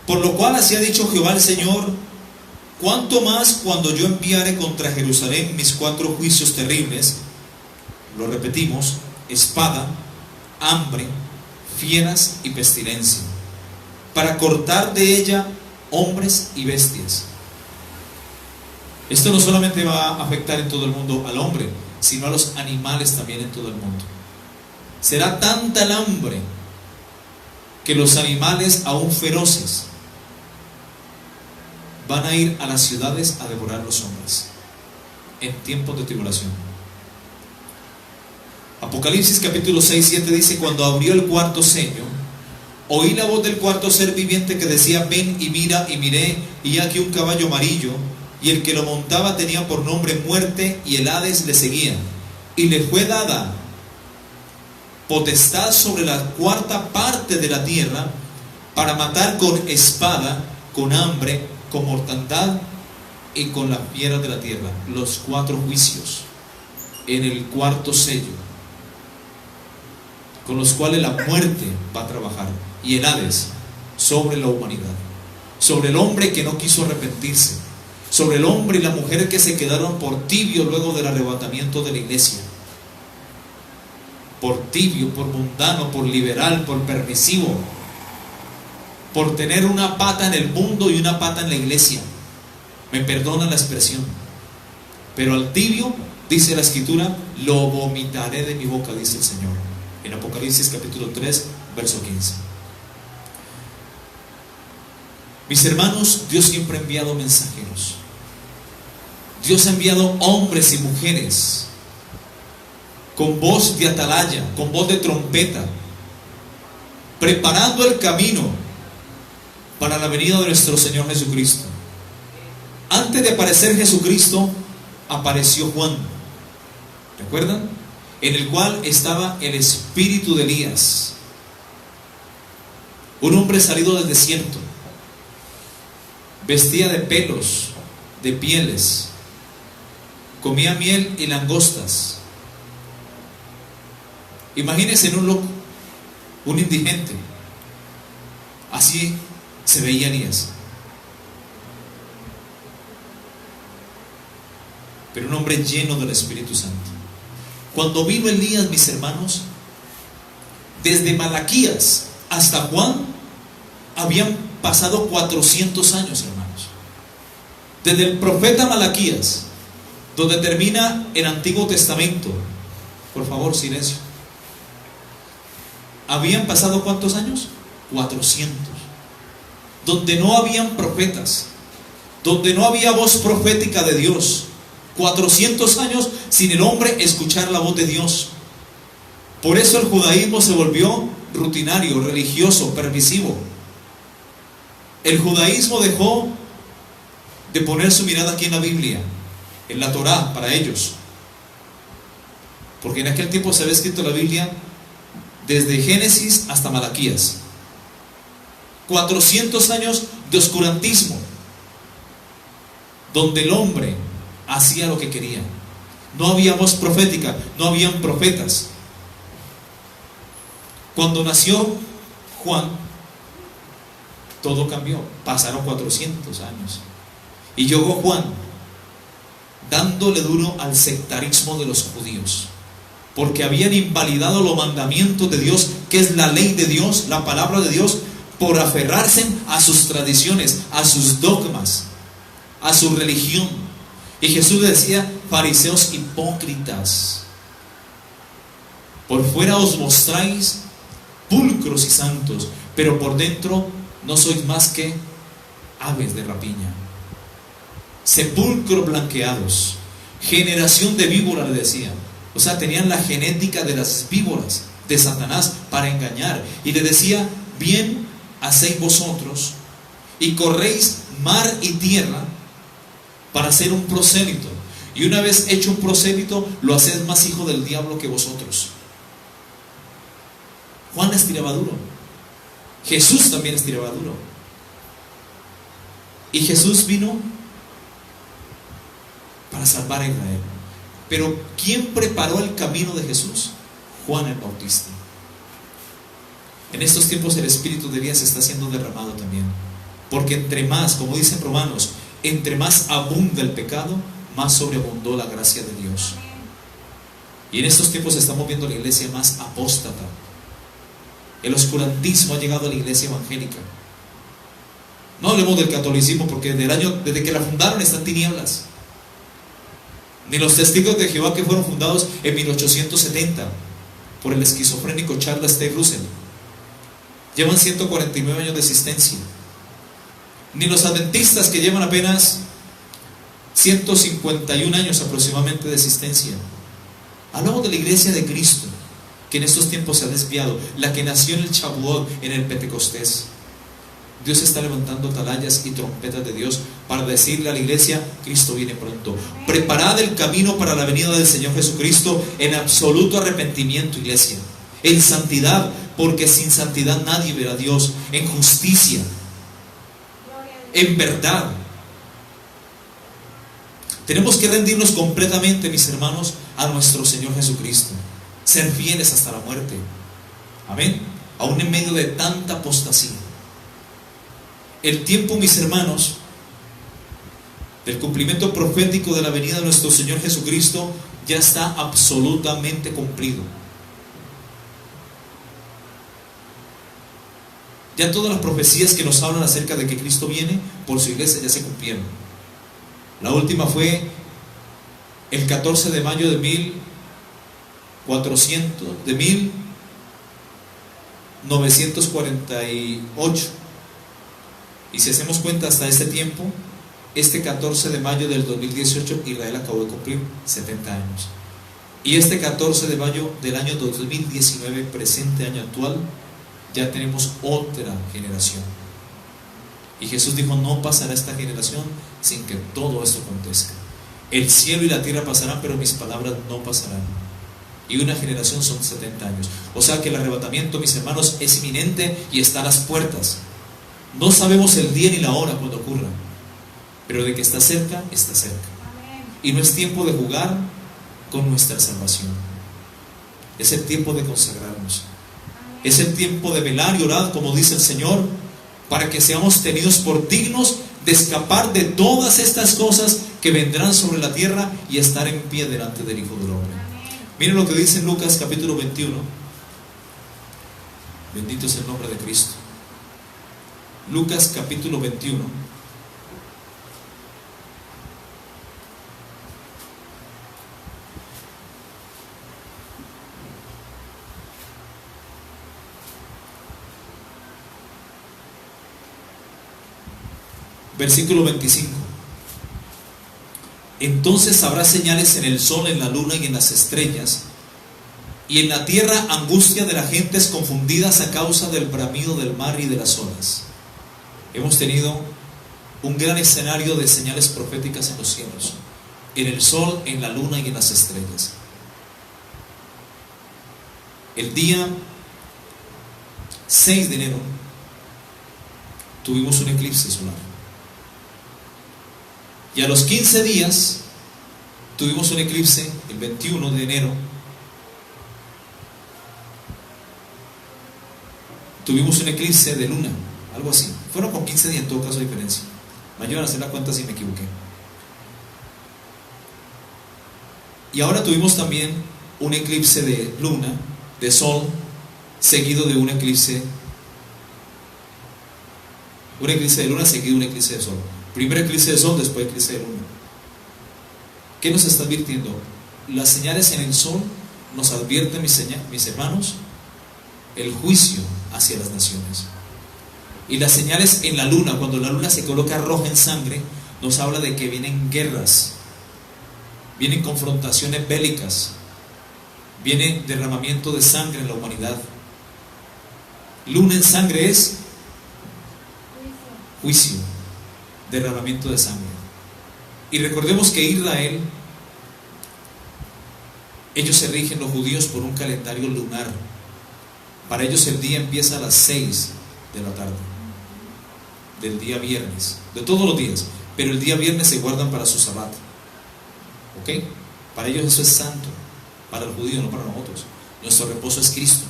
Por lo cual así ha dicho Jehová el Señor: cuánto más cuando yo enviare contra Jerusalén mis 4 juicios terribles, lo repetimos, espada, hambre, fieras y pestilencia, para cortar de ella hombres y bestias. Esto no solamente va a afectar en todo el mundo al hombre, sino a los animales también en todo el mundo. Será tanta el hambre que los animales aún feroces van a ir a las ciudades a devorar a los hombres en tiempos de tribulación. Apocalipsis capítulo 6-7 dice: cuando abrió el cuarto sello, oí la voz del cuarto ser viviente que decía: ven y mira. Y miré, y aquí un caballo amarillo, y el que lo montaba tenía por nombre Muerte, y el Hades le seguía. Y le fue dada potestad sobre la 4ª parte de la tierra, para matar con espada, con hambre, con mortandad y con las fieras de la tierra. Los 4 juicios en el cuarto sello, con los cuales la muerte va a trabajar, y el Hades sobre la humanidad, sobre el hombre que no quiso arrepentirse, sobre el hombre y la mujer que se quedaron por tibio luego del arrebatamiento de la iglesia. Por tibio, por mundano, por liberal, por permisivo, por tener una pata en el mundo y una pata en la iglesia. Me perdona la expresión, pero al tibio, dice la escritura, lo vomitaré de mi boca, dice el Señor, en Apocalipsis capítulo 3, verso 15. Mis hermanos, Dios siempre ha enviado mensajeros. Dios ha enviado hombres y mujeres con voz de atalaya, con voz de trompeta, preparando el camino para la venida de nuestro Señor Jesucristo. Antes de aparecer Jesucristo, apareció Juan, ¿recuerdan? En el cual estaba el espíritu de Elías, un hombre salido del desierto, vestía de pelos, de pieles, comía miel y langostas. Imagínense en un loco, un indigente. Así se veía Elías. Pero un hombre lleno del Espíritu Santo. Cuando vino Elías, mis hermanos, desde Malaquías hasta Juan, habían pasado 400 años, hermanos. Desde el profeta Malaquías, donde termina el Antiguo Testamento. Por favor, silencio. ¿Habían pasado cuántos años? 400. Donde no habían profetas, donde no había voz profética de Dios. 400 años sin el hombre escuchar la voz de Dios. Por eso el judaísmo se volvió rutinario, religioso, permisivo. El judaísmo dejó de poner su mirada aquí en la Biblia, en la Torá, para ellos. Porque en aquel tiempo se había escrito la Biblia desde Génesis hasta Malaquías. 400 años de oscurantismo, donde el hombre hacía lo que quería. No había voz profética, no habían profetas. Cuando nació Juan, todo cambió. Pasaron 400 años y llegó Juan dándole duro al sectarismo de los judíos, porque habían invalidado los mandamientos de Dios, que es la ley de Dios, la palabra de Dios, por aferrarse a sus tradiciones, a sus dogmas, a su religión. Y Jesús le decía: fariseos hipócritas, por fuera os mostráis pulcros y santos, pero por dentro no sois más que aves de rapiña, sepulcros blanqueados, generación de víboras, le decía. O sea, tenían la genética de las víboras de Satanás para engañar. Y le decía: bien hacéis vosotros y corréis mar y tierra para ser un prosélito, y una vez hecho un prosélito, lo hacéis más hijo del diablo que vosotros. Juan les tiraba duro. Jesús también les tiraba duro. Y Jesús vino para salvar a Israel. Pero ¿quién preparó el camino de Jesús? Juan el Bautista. En estos tiempos el espíritu de Elías está siendo derramado también, porque entre más, como dicen Romanos, entre más abunda el pecado, más sobreabundó la gracia de Dios. Y en estos tiempos estamos viendo la iglesia más apóstata. El oscurantismo ha llegado a la iglesia evangélica. No hablemos del catolicismo, porque desde que la fundaron está en tinieblas. Ni los testigos de Jehová, que fueron fundados en 1870 por el esquizofrénico Charles T. Russell, llevan 149 años de existencia. Ni los adventistas, que llevan apenas 151 años aproximadamente de existencia. Hablamos de la iglesia de Cristo, que en estos tiempos se ha desviado, la que nació en el Shavuot, en el Pentecostés. Dios está levantando atalayas y trompetas de Dios para decirle a la iglesia: Cristo viene pronto. Preparad el camino para la venida del Señor Jesucristo en absoluto arrepentimiento, iglesia, en santidad, porque sin santidad nadie verá a Dios, en justicia, en verdad. Tenemos que rendirnos completamente, mis hermanos, a nuestro Señor Jesucristo, ser fieles hasta la muerte. Amén. Aún en medio de tanta apostasía. El tiempo, mis hermanos, del cumplimiento profético de la venida de nuestro Señor Jesucristo, ya está absolutamente cumplido. Ya todas las profecías que nos hablan acerca de que Cristo viene por su iglesia ya se cumplieron. La última fue el 14 de mayo de 1948. Y si hacemos cuenta hasta este tiempo, este 14 de mayo del 2018 Israel acabó de cumplir 70 años. Y este 14 de mayo del año 2019, presente año actual, ya tenemos otra generación. Y Jesús dijo: no pasará esta generación sin que todo esto acontezca. El cielo y la tierra pasarán, pero mis palabras no pasarán. Y una generación son 70 años. O sea que el arrebatamiento, mis hermanos, es inminente y está a las puertas. No sabemos el día ni la hora cuando ocurra, pero de que está cerca, está cerca. Y no es tiempo de jugar con nuestra salvación. Es el tiempo de consagrarnos. Es el tiempo de velar y orar, como dice el Señor, para que seamos tenidos por dignos de escapar de todas estas cosas que vendrán sobre la tierra y estar en pie delante del Hijo del Hombre. Miren lo que dice en Lucas capítulo 21. Bendito es el nombre de Cristo. Lucas capítulo 21. Versículo 25. Entonces habrá señales en el sol, en la luna y en las estrellas, y en la tierra angustia de las gentes confundidas a causa del bramido del mar y de las olas. Hemos tenido un gran escenario de señales proféticas en los cielos, en el sol, en la luna y en las estrellas. El día 6 de enero tuvimos un eclipse solar. Y a los 15 días tuvimos un eclipse, el 21 de enero. Tuvimos un eclipse de luna, algo así. Fueron con 15 días en todo caso de diferencia. Me ayudan a hacer la cuenta si me equivoqué. Y ahora tuvimos también un eclipse de luna, de sol, seguido de un eclipse de luna seguido de un eclipse de sol. Primero eclipse de sol, después eclipse de luna. ¿Qué nos está advirtiendo? Las señales en el sol nos advierten, mis hermanos, el juicio hacia las naciones. Y las señales en la luna, cuando la luna se coloca roja en sangre, nos habla de que vienen guerras, vienen confrontaciones bélicas, viene derramamiento de sangre en la humanidad. Luna en sangre es juicio, derramamiento de sangre. Y recordemos que Israel, ellos se rigen, los judíos, por un calendario lunar. Para ellos el día empieza a las 6 de la tarde del día viernes, de todos los días, pero el día viernes se guardan para su sabbat. ¿Ok? Para ellos eso es santo, para el judío, no para nosotros. Nuestro reposo es Cristo.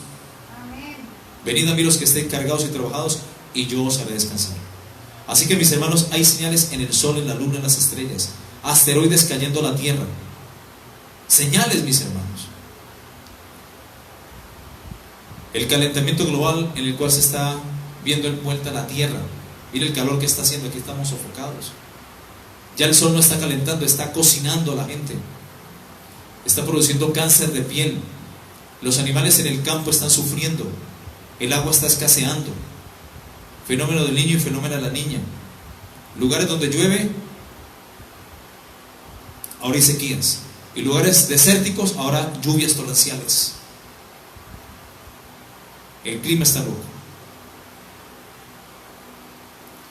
Amén. Venid a mí los que estén cargados y trabajados, y yo os haré descansar. Así que, mis hermanos, hay señales en el sol, en la luna, en las estrellas, asteroides cayendo a la tierra. Señales, mis hermanos. El calentamiento global en el cual se está viendo envuelta la tierra. Mira el calor que está haciendo, aquí estamos sofocados. Ya el sol no está calentando, está cocinando a la gente. Está produciendo cáncer de piel. Los animales en el campo están sufriendo. El agua está escaseando. Fenómeno del niño y fenómeno de la niña. Lugares donde llueve, ahora hay sequías. Y lugares desérticos, ahora lluvias torrenciales. El clima está loco.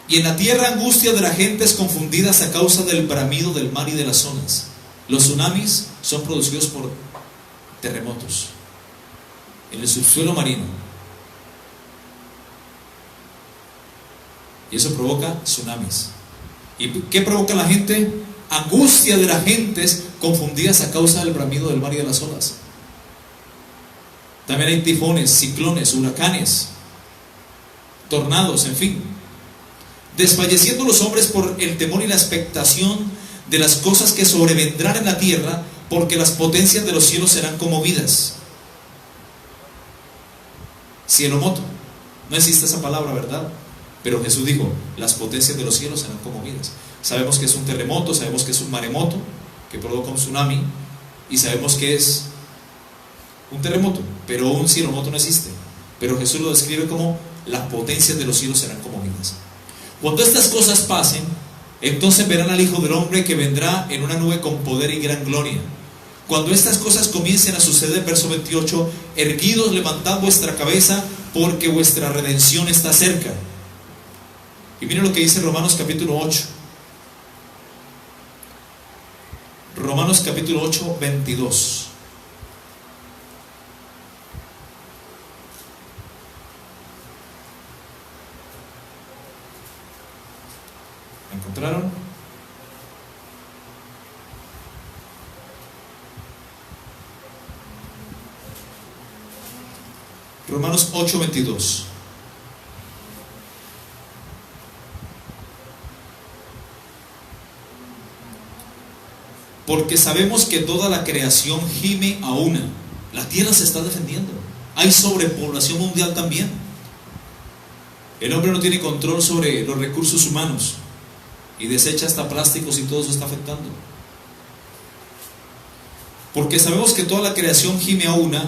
Y en la tierra angustia de las gentes confundidas a causa del bramido del mar y de las olas. Los tsunamis son producidos por terremotos en el subsuelo marino. Y eso provoca tsunamis. ¿Y qué provoca la gente? Angustia de las gentes confundidas a causa del bramido del mar y de las olas. También hay tifones, ciclones, huracanes, tornados, en fin. desfalleciendo los hombres por el temor y la expectación de las cosas que sobrevendrán en la tierra, porque las potencias de los cielos serán conmovidas. Cielo moto, no existe esa palabra, ¿verdad? Pero Jesús dijo, las potencias de los cielos serán conmovidas. Sabemos que es un terremoto, sabemos que es un maremoto que provoca un tsunami, y sabemos que es un terremoto, pero un cielo moto no existe. Pero Jesús lo describe como las potencias de los cielos serán conmovidas. Cuando estas cosas pasen, entonces verán al Hijo del Hombre que vendrá en una nube con poder y gran gloria. Cuando estas cosas comiencen a suceder, verso 28, erguidos, levantad vuestra cabeza, porque vuestra redención está cerca. Y miren lo que dice Romanos capítulo 8. Romanos capítulo 8, 22. ¿Me encontraron? Romanos 8, 22. Porque sabemos que toda la creación gime a una. La tierra se está defendiendo. Hay sobrepoblación mundial también. El hombre no tiene control sobre los recursos humanos y desecha hasta plásticos, y todo eso está afectando. Porque sabemos que toda la creación gime a una,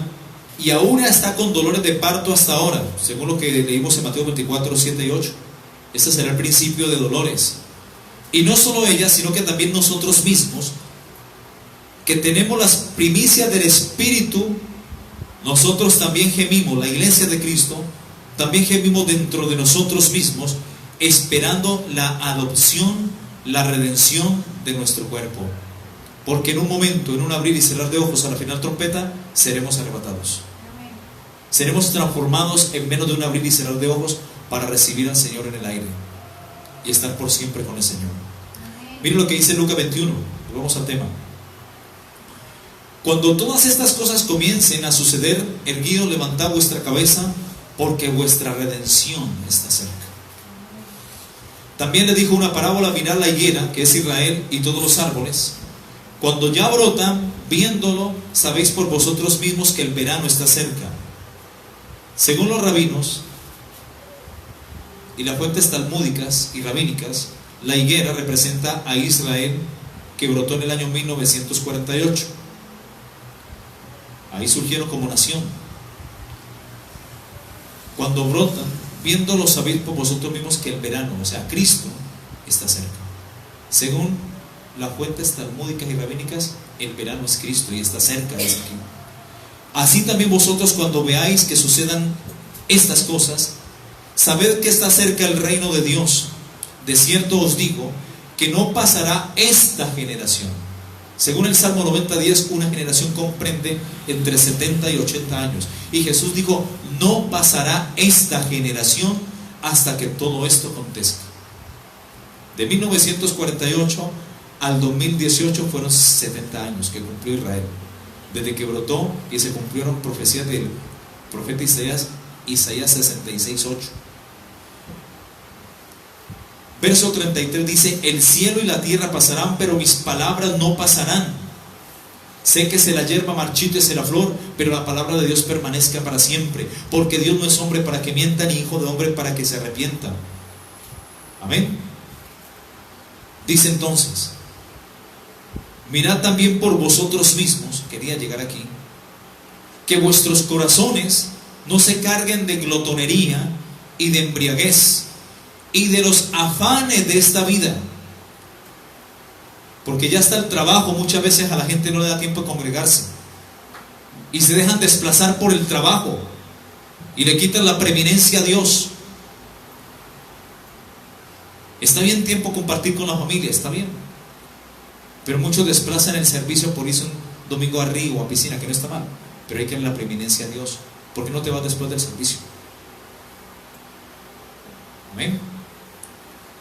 y a una está con dolores de parto hasta ahora, según lo que leímos en Mateo 24, 7 y 8. Este será el principio de dolores. Y no solo ella, sino que también nosotros mismos, que tenemos las primicias del Espíritu, nosotros también gemimos, la iglesia de Cristo, también gemimos dentro de nosotros mismos, esperando la adopción, la redención de nuestro cuerpo. Porque en un momento, en un abrir y cerrar de ojos, a la final trompeta, seremos arrebatados. Seremos transformados en menos de un abrir y cerrar de ojos para recibir al Señor en el aire y estar por siempre con el Señor. Miren lo que dice Lucas 21, volvamos al tema. Cuando todas estas cosas comiencen a suceder, erguidos, levantad vuestra cabeza, porque vuestra redención está cerca. También le dijo una parábola: mirad la higuera, que es Israel, y todos los árboles. Cuando ya brotan, viéndolo, sabéis por vosotros mismos que el verano está cerca. Según los rabinos y las fuentes talmúdicas y rabínicas, la higuera representa a Israel, que brotó en el año 1948. Ahí surgieron como nación. Cuando brotan, viéndolo sabéis por vosotros mismos que el verano, o sea, Cristo, está cerca. Según las fuentes talmúdicas y rabínicas, el verano es Cristo y está cerca de aquí. Así también vosotros, cuando veáis que sucedan estas cosas, sabed que está cerca el reino de Dios. De cierto os digo que no pasará esta generación. Según el Salmo 90:10, una generación comprende entre 70 y 80 años. Y Jesús dijo: no pasará esta generación hasta que todo esto acontezca. De 1948 al 2018 fueron 70 años que cumplió Israel, desde que brotó y se cumplieron profecías del profeta Isaías 66:8. Verso 33 dice: el cielo y la tierra pasarán, pero mis palabras no pasarán. Séquese la hierba, marchítese la flor, pero la palabra de Dios permanezca para siempre. Porque Dios no es hombre para que mienta, ni hijo de hombre para que se arrepienta. Amén. Dice entonces: mirad también por vosotros mismos, quería llegar aquí, que vuestros corazones no se carguen de glotonería y de embriaguez y de los afanes de esta vida. Porque ya está el trabajo, muchas veces a la gente no le da tiempo de congregarse y se dejan desplazar por el trabajo y le quitan la preeminencia a Dios. Está bien tiempo compartir con la familia, está bien, pero muchos desplazan el servicio por irse un domingo a río o a piscina, que no está mal, pero hay que darle la preeminencia a Dios. ¿Por qué no te vas después del servicio? Amén.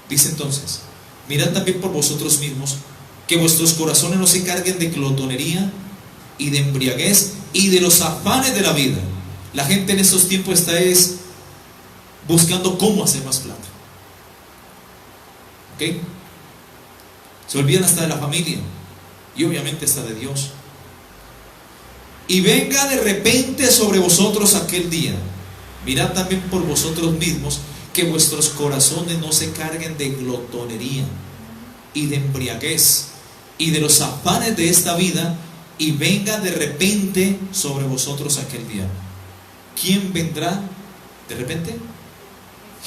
Dice entonces: mirad también por vosotros mismos, que vuestros corazones no se carguen de glotonería y de embriaguez y de los afanes de la vida. La gente en estos tiempos está buscando cómo hacer más plata. ¿Ok? Se olvidan hasta de la familia y obviamente hasta de Dios. Y venga de repente sobre vosotros aquel día. Mirad también por vosotros mismos que vuestros corazones no se carguen de glotonería y de embriaguez y de los afanes de esta vida, y venga de repente sobre vosotros aquel día. ¿Quién vendrá de repente?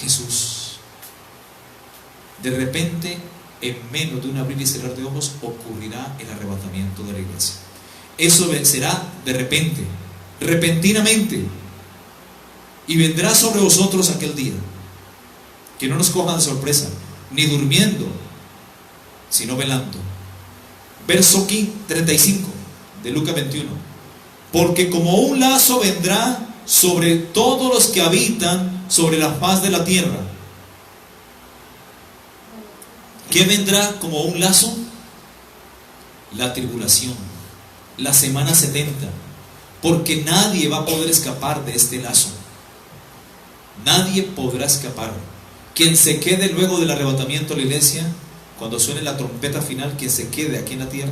Jesús. De repente, en menos de un abrir y cerrar de ojos, ocurrirá el arrebatamiento de la iglesia. Eso será de repente, repentinamente, y vendrá sobre vosotros aquel día. Que no nos cojan de sorpresa, ni durmiendo, sino velando. Verso 35 de Lucas 21. Porque como un lazo vendrá sobre todos los que habitan sobre la faz de la tierra. ¿Qué vendrá como un lazo? La tribulación, la semana 70. Porque nadie va a poder escapar de este lazo. Nadie podrá escapar. Quien se quede luego del arrebatamiento de la iglesia, cuando suene la trompeta final, quien se quede aquí en la tierra,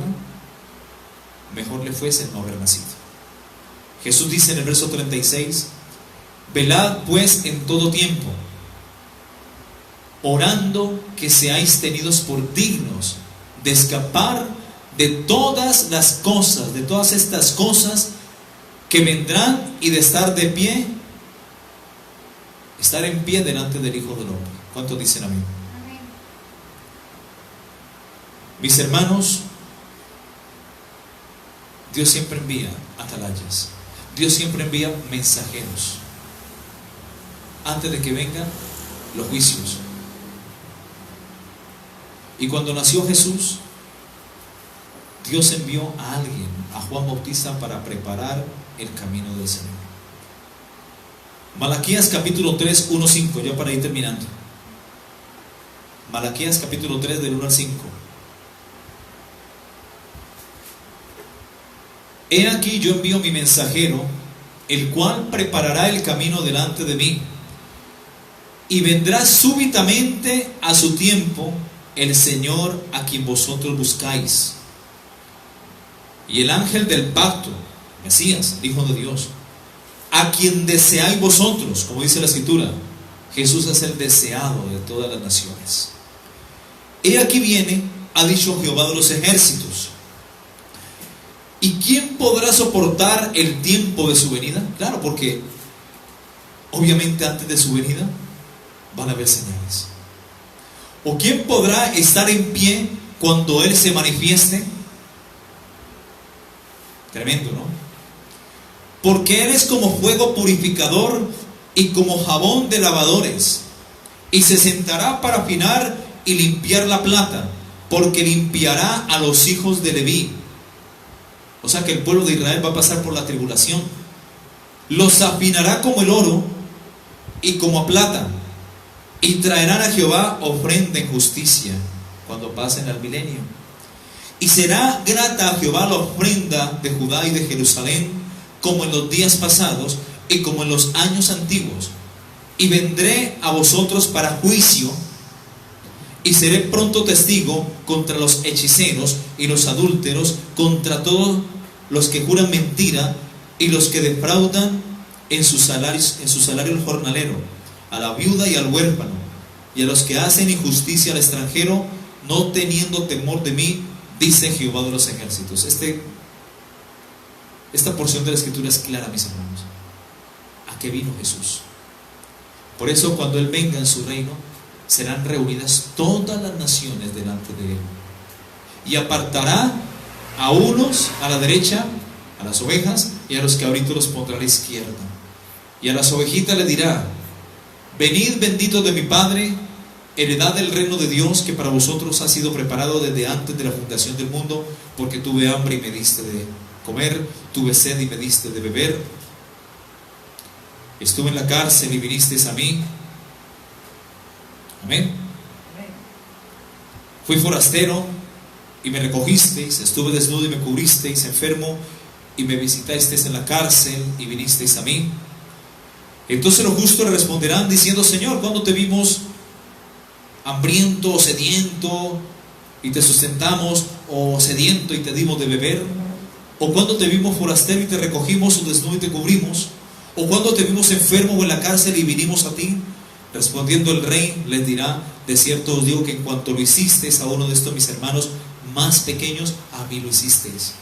mejor le fuese no haber nacido. Jesús dice en el verso 36: velad pues en todo tiempo, orando que seáis tenidos por dignos de escapar de todas las cosas, de todas estas cosas que vendrán, y de estar de pie, estar en pie delante del Hijo del Hombre. ¿Cuántos dicen amén? Amén. Mis hermanos, Dios siempre envía atalayas. Dios siempre envía mensajeros antes de que vengan los juicios. Y cuando nació Jesús, Dios envió a alguien, a Juan Bautista, para preparar el camino del Señor. Malaquías capítulo 3, 1, 5, ya para ir terminando. Malaquías capítulo 3 del 1 al 5. He aquí yo envío mi mensajero, el cual preparará el camino delante de mí, y vendrá súbitamente a su tiempo el Señor a quien vosotros buscáis. Y el ángel del pacto, Mesías, el Hijo de Dios, a quien deseáis vosotros, como dice la Escritura, Jesús es el deseado de todas las naciones. He aquí viene, ha dicho Jehová de los ejércitos. ¿Y quién podrá soportar el tiempo de su venida? Claro, porque obviamente antes de su venida van a haber señales. ¿O quién podrá estar en pie cuando Él se manifieste? Tremendo, ¿no? Porque Él es como fuego purificador y como jabón de lavadores, y se sentará para afinar y limpiar la plata, porque limpiará a los hijos de Leví. O sea que el pueblo de Israel va a pasar por la tribulación. Los afinará como el oro y como a plata, y traerán a Jehová ofrenda en justicia cuando pasen al milenio. Y será grata a Jehová la ofrenda de Judá y de Jerusalén, como en los días pasados y como en los años antiguos. Y vendré a vosotros para juicio, y seré pronto testigo contra los hechiceros y los adúlteros, contra todos los que juran mentira y los que defraudan en su salario el jornalero, a la viuda y al huérfano, y a los que hacen injusticia al extranjero, no teniendo temor de mí, dice Jehová de los ejércitos. Esta porción de la Escritura es clara, mis hermanos. ¿A qué vino Jesús? Por eso cuando Él venga en su reino, serán reunidas todas las naciones delante de Él, y apartará a unos a la derecha, a las ovejas, y a los cabritos los pondrá a la izquierda. Y a las ovejitas le dirá: venid benditos de mi Padre, heredad del reino de Dios, que para vosotros ha sido preparado desde antes de la fundación del mundo, porque tuve hambre y me diste de comer, tuve sed y me diste de beber, estuve en la cárcel y vinisteis a mí. Amén. Fui forastero y me recogisteis, estuve desnudo y me cubristeis, enfermo y me visitasteis en la cárcel y vinisteis a mí. Entonces los justos le responderán diciendo: Señor, ¿cuándo te vimos hambriento o sediento y te sustentamos, o sediento y te dimos de beber? ¿O cuando te vimos forastero y te recogimos, o desnudo y te cubrimos? ¿O cuando te vimos enfermo o en la cárcel y vinimos a ti? Respondiendo el rey les dirá: de cierto os digo que en cuanto lo hicisteis a uno de estos mis hermanos más pequeños, a mí lo hicisteis.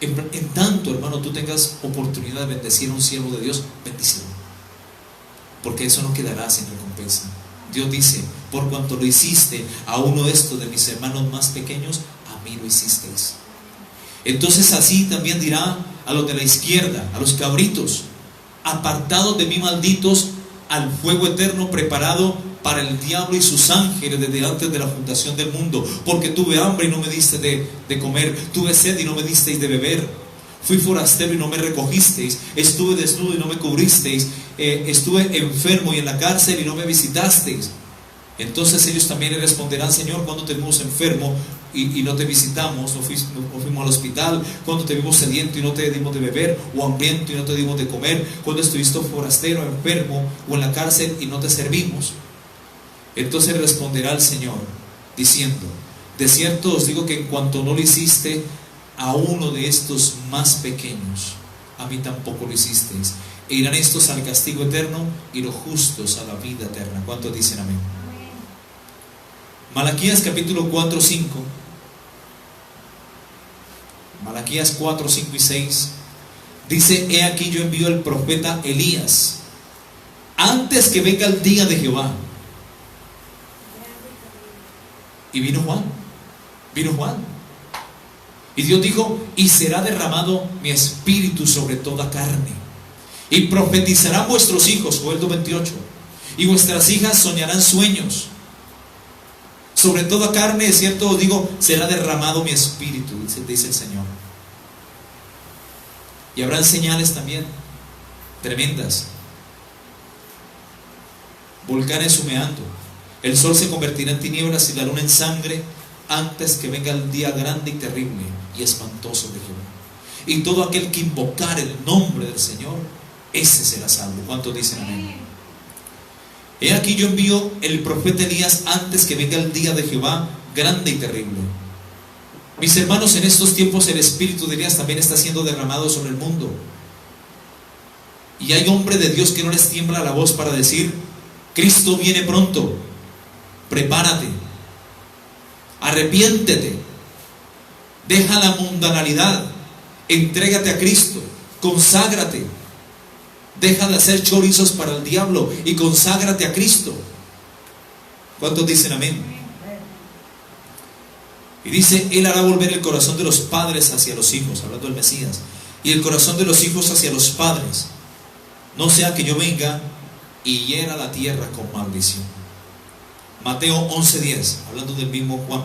En tanto, hermano, tú tengas oportunidad de bendecir a un siervo de Dios, bendícelo, porque eso no quedará sin recompensa. Dios dice: por cuanto lo hiciste a uno de estos de mis hermanos más pequeños, a mí lo hicisteis. Entonces así también dirá a los de la izquierda, a los cabritos: apartados de mí, malditos, al fuego eterno preparado para el diablo y sus ángeles desde antes de la fundación del mundo. Porque tuve hambre y no me diste de comer, tuve sed y no me disteis de beber, fui forastero y no me recogisteis, estuve desnudo y no me cubristeis, estuve enfermo y en la cárcel y no me visitasteis. Entonces ellos también le responderán: Señor, cuando te vimos enfermo y no te visitamos, no fuimos al hospital? Cuando te vimos sediento y no te dimos de beber, o hambriento y no te dimos de comer? Cuando estuviste forastero, enfermo o en la cárcel y no te servimos? Entonces responderá el Señor diciendo: de cierto os digo que en cuanto no lo hiciste a uno de estos más pequeños, a mí tampoco lo hicisteis. E irán estos al castigo eterno y los justos a la vida eterna. ¿Cuántos dicen amén? Malaquías capítulo 4, 5. Malaquías 4, 5 y 6 dice: he aquí yo envío al profeta Elías antes que venga el día de Jehová. Y vino Juan. Y Dios dijo: y será derramado mi espíritu sobre toda carne, y profetizarán vuestros hijos, Joel 2:28, y vuestras hijas soñarán sueños. Sobre toda carne, de cierto os digo, será derramado mi espíritu, dice el Señor. Y habrán señales también tremendas: volcanes humeando, el sol se convertirá en tinieblas y la luna en sangre, antes que venga el día grande y terrible y espantoso de Jehová. Y todo aquel que invocar el nombre del Señor, ese será salvo. ¿Cuántos dicen amén? He aquí yo envío el profeta Elías antes que venga el día de Jehová grande y terrible. Mis hermanos, en estos tiempos el espíritu de Elías también está siendo derramado sobre el mundo. Y hay hombres de Dios que no les tiembla la voz para decir: Cristo viene pronto, prepárate, arrepiéntete, deja la mundanalidad, entrégate a Cristo, conságrate, deja de hacer chorizos para el diablo y conságrate a Cristo. ¿Cuántos dicen amén? Y dice: Él hará volver el corazón de los padres hacia los hijos, hablando del Mesías, y el corazón de los hijos hacia los padres, no sea que yo venga y hiera la tierra con maldición. Mateo 11:10, hablando del mismo Juan.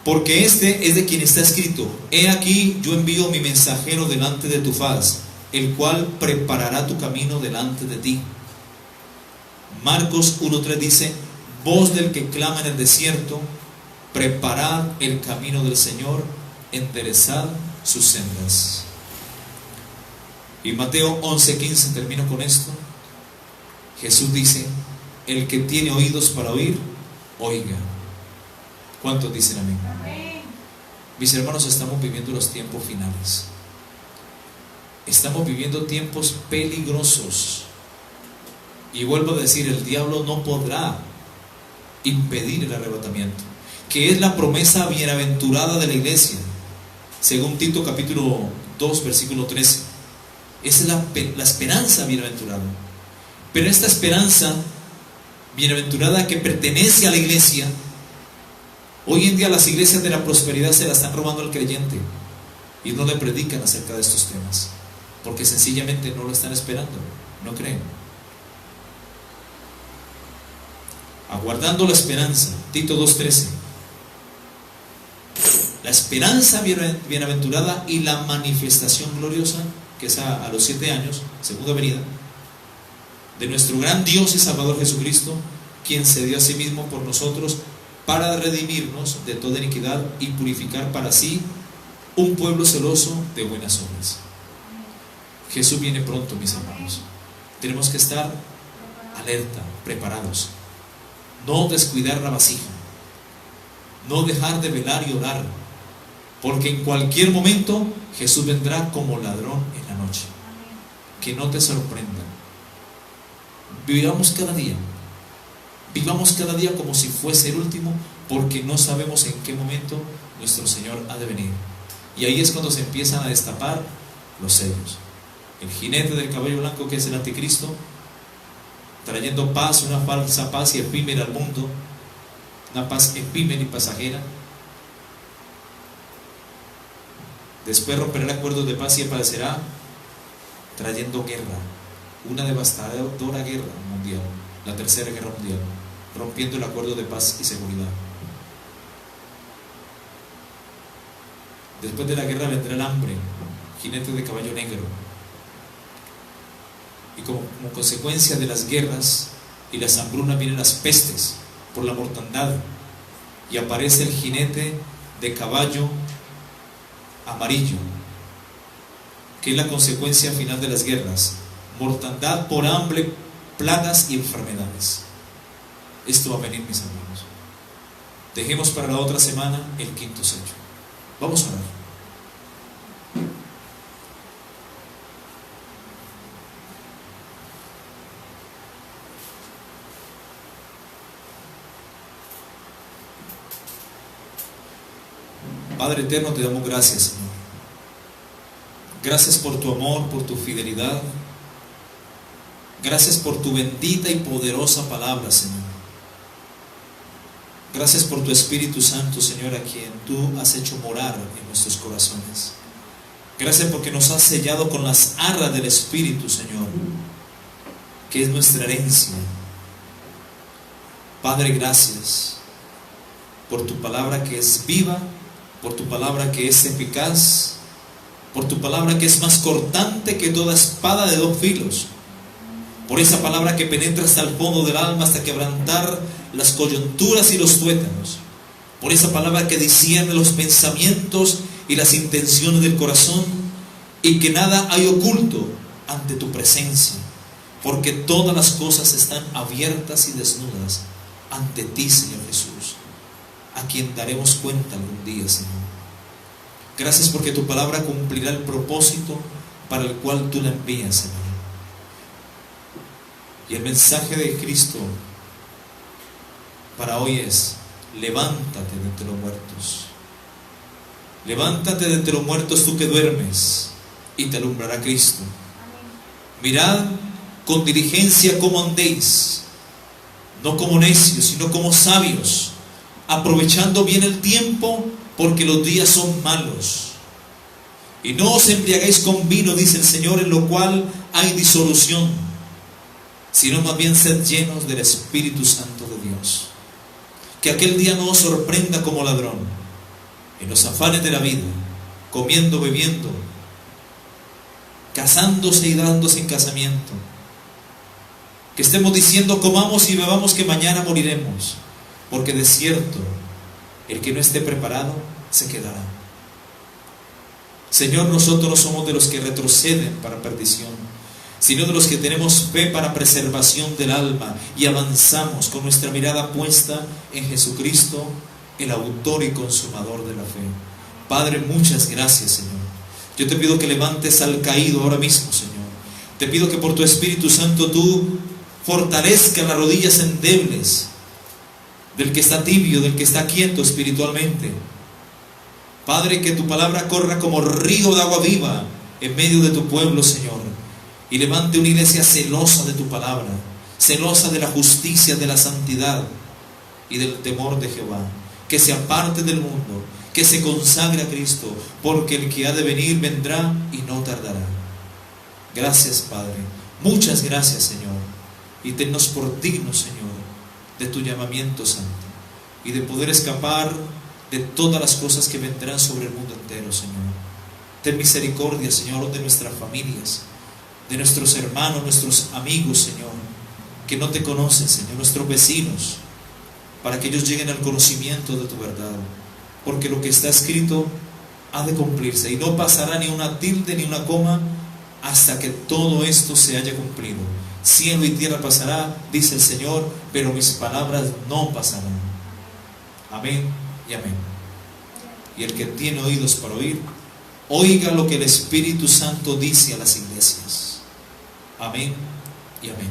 Porque este es de quien está escrito: he aquí yo envío mi mensajero delante de tu faz, el cual preparará tu camino delante de ti. Marcos 1:3 dice: voz del que clama en el desierto, preparad el camino del Señor, enderezad sus sendas. Y Mateo 11:15, termino con esto. Jesús dice: el que tiene oídos para oír, oiga. ¿Cuántos dicen amén? Amén. Mis hermanos, estamos viviendo los tiempos finales. Estamos viviendo tiempos peligrosos. Y vuelvo a decir, el diablo no podrá impedir el arrebatamiento, que es la promesa bienaventurada de la iglesia, según Tito capítulo 2 versículo 13. Esa es la esperanza bienaventurada. Pero esta esperanza bienaventurada que pertenece a la iglesia, hoy en día las iglesias de la prosperidad se la están robando al creyente y no le predican acerca de estos temas, porque sencillamente no lo están esperando, no creen. Aguardando la esperanza, Tito 2:13, la esperanza bienaventurada y la manifestación gloriosa, que es a los 7 años, segunda venida, de nuestro gran Dios y Salvador Jesucristo, quien se dio a sí mismo por nosotros para redimirnos de toda iniquidad y purificar para sí un pueblo celoso de buenas obras. Jesús viene pronto, mis hermanos. Tenemos que estar alerta, preparados. no descuidar la vasija, no dejar de velar y orar, porque en cualquier momento Jesús vendrá como ladrón en la noche. Que no te sorprenda. Vivamos cada día como si fuese el último, porque no sabemos en qué momento nuestro Señor ha de venir. Y ahí es cuando se empiezan a destapar los sellos. El jinete del caballo blanco, que es el anticristo, trayendo paz, una falsa paz y efímera al mundo, una paz efímera y pasajera. Después romperá el acuerdo de paz y aparecerá trayendo guerra, una devastadora guerra mundial, la tercera guerra mundial, rompiendo el acuerdo de paz y seguridad. Después de la guerra vendrá el hambre, jinete de caballo negro. Y como consecuencia de las guerras y las hambrunas vienen las pestes por la mortandad. Y aparece el jinete de caballo amarillo, que es la consecuencia final de las guerras: mortandad por hambre, plagas y enfermedades. Esto va a venir, mis hermanos. Dejemos para la otra semana el quinto sello. Vamos a orar. Padre eterno, te damos gracias, Señor. Gracias por tu amor, por tu fidelidad. Gracias por tu bendita y poderosa palabra, Señor. Gracias por tu Espíritu Santo, Señor, a quien tú has hecho morar en nuestros corazones. Gracias porque nos has sellado con las arras del Espíritu, Señor, que es nuestra herencia. Padre, gracias por tu palabra que es viva, por tu palabra que es eficaz, por tu palabra que es más cortante que toda espada de dos filos, por esa palabra que penetra hasta el fondo del alma, hasta quebrantar las coyunturas y los tuétanos, por esa palabra que discierne los pensamientos y las intenciones del corazón, y que nada hay oculto ante tu presencia, porque todas las cosas están abiertas y desnudas ante ti, Señor Jesús, a quien daremos cuenta algún día, Señor. Gracias porque tu palabra cumplirá el propósito para el cual tú la envías, Señor. Y el mensaje de Cristo para hoy es: levántate de entre los muertos. Levántate de entre los muertos, tú que duermes, y te alumbrará Cristo. Mirad con diligencia cómo andéis, no como necios, sino como sabios, aprovechando bien el tiempo, porque los días son malos. Y no os embriaguéis con vino, dice el Señor, en lo cual hay disolución, sino más bien sed llenos del Espíritu Santo de Dios. Que aquel día no os sorprenda como ladrón, en los afanes de la vida, comiendo, bebiendo, casándose y dándose en casamiento. Que estemos diciendo: comamos y bebamos, que mañana moriremos. Porque de cierto, el que no esté preparado se quedará. Señor, nosotros no somos de los que retroceden para perdición, sino de los que tenemos fe para preservación del alma, y avanzamos con nuestra mirada puesta en Jesucristo, el autor y consumador de la fe. Padre, muchas gracias, Señor. Yo te pido que levantes al caído ahora mismo, Señor. Te pido que por tu Espíritu Santo tú fortalezcas las rodillas endebles del que está tibio, del que está quieto espiritualmente. Padre, que tu palabra corra como río de agua viva en medio de tu pueblo, Señor, y levante una iglesia celosa de tu palabra, celosa de la justicia, de la santidad y del temor de Jehová, que se aparte del mundo, que se consagre a Cristo, porque el que ha de venir vendrá y no tardará. Gracias, Padre, muchas gracias, Señor, y tennos por dignos, Señor, de tu llamamiento santo, y de poder escapar de todas las cosas que vendrán sobre el mundo entero, Señor. Ten misericordia, Señor, de nuestras familias, de nuestros hermanos, nuestros amigos, Señor, que no te conocen, Señor, nuestros vecinos, para que ellos lleguen al conocimiento de tu verdad, porque lo que está escrito ha de cumplirse, y no pasará ni una tilde ni una coma hasta que todo esto se haya cumplido. Cielo y tierra pasará, dice el Señor, pero mis palabras no pasarán. Amén y amén. Y el que tiene oídos para oír, oiga lo que el Espíritu Santo dice a las iglesias. Amén y amén.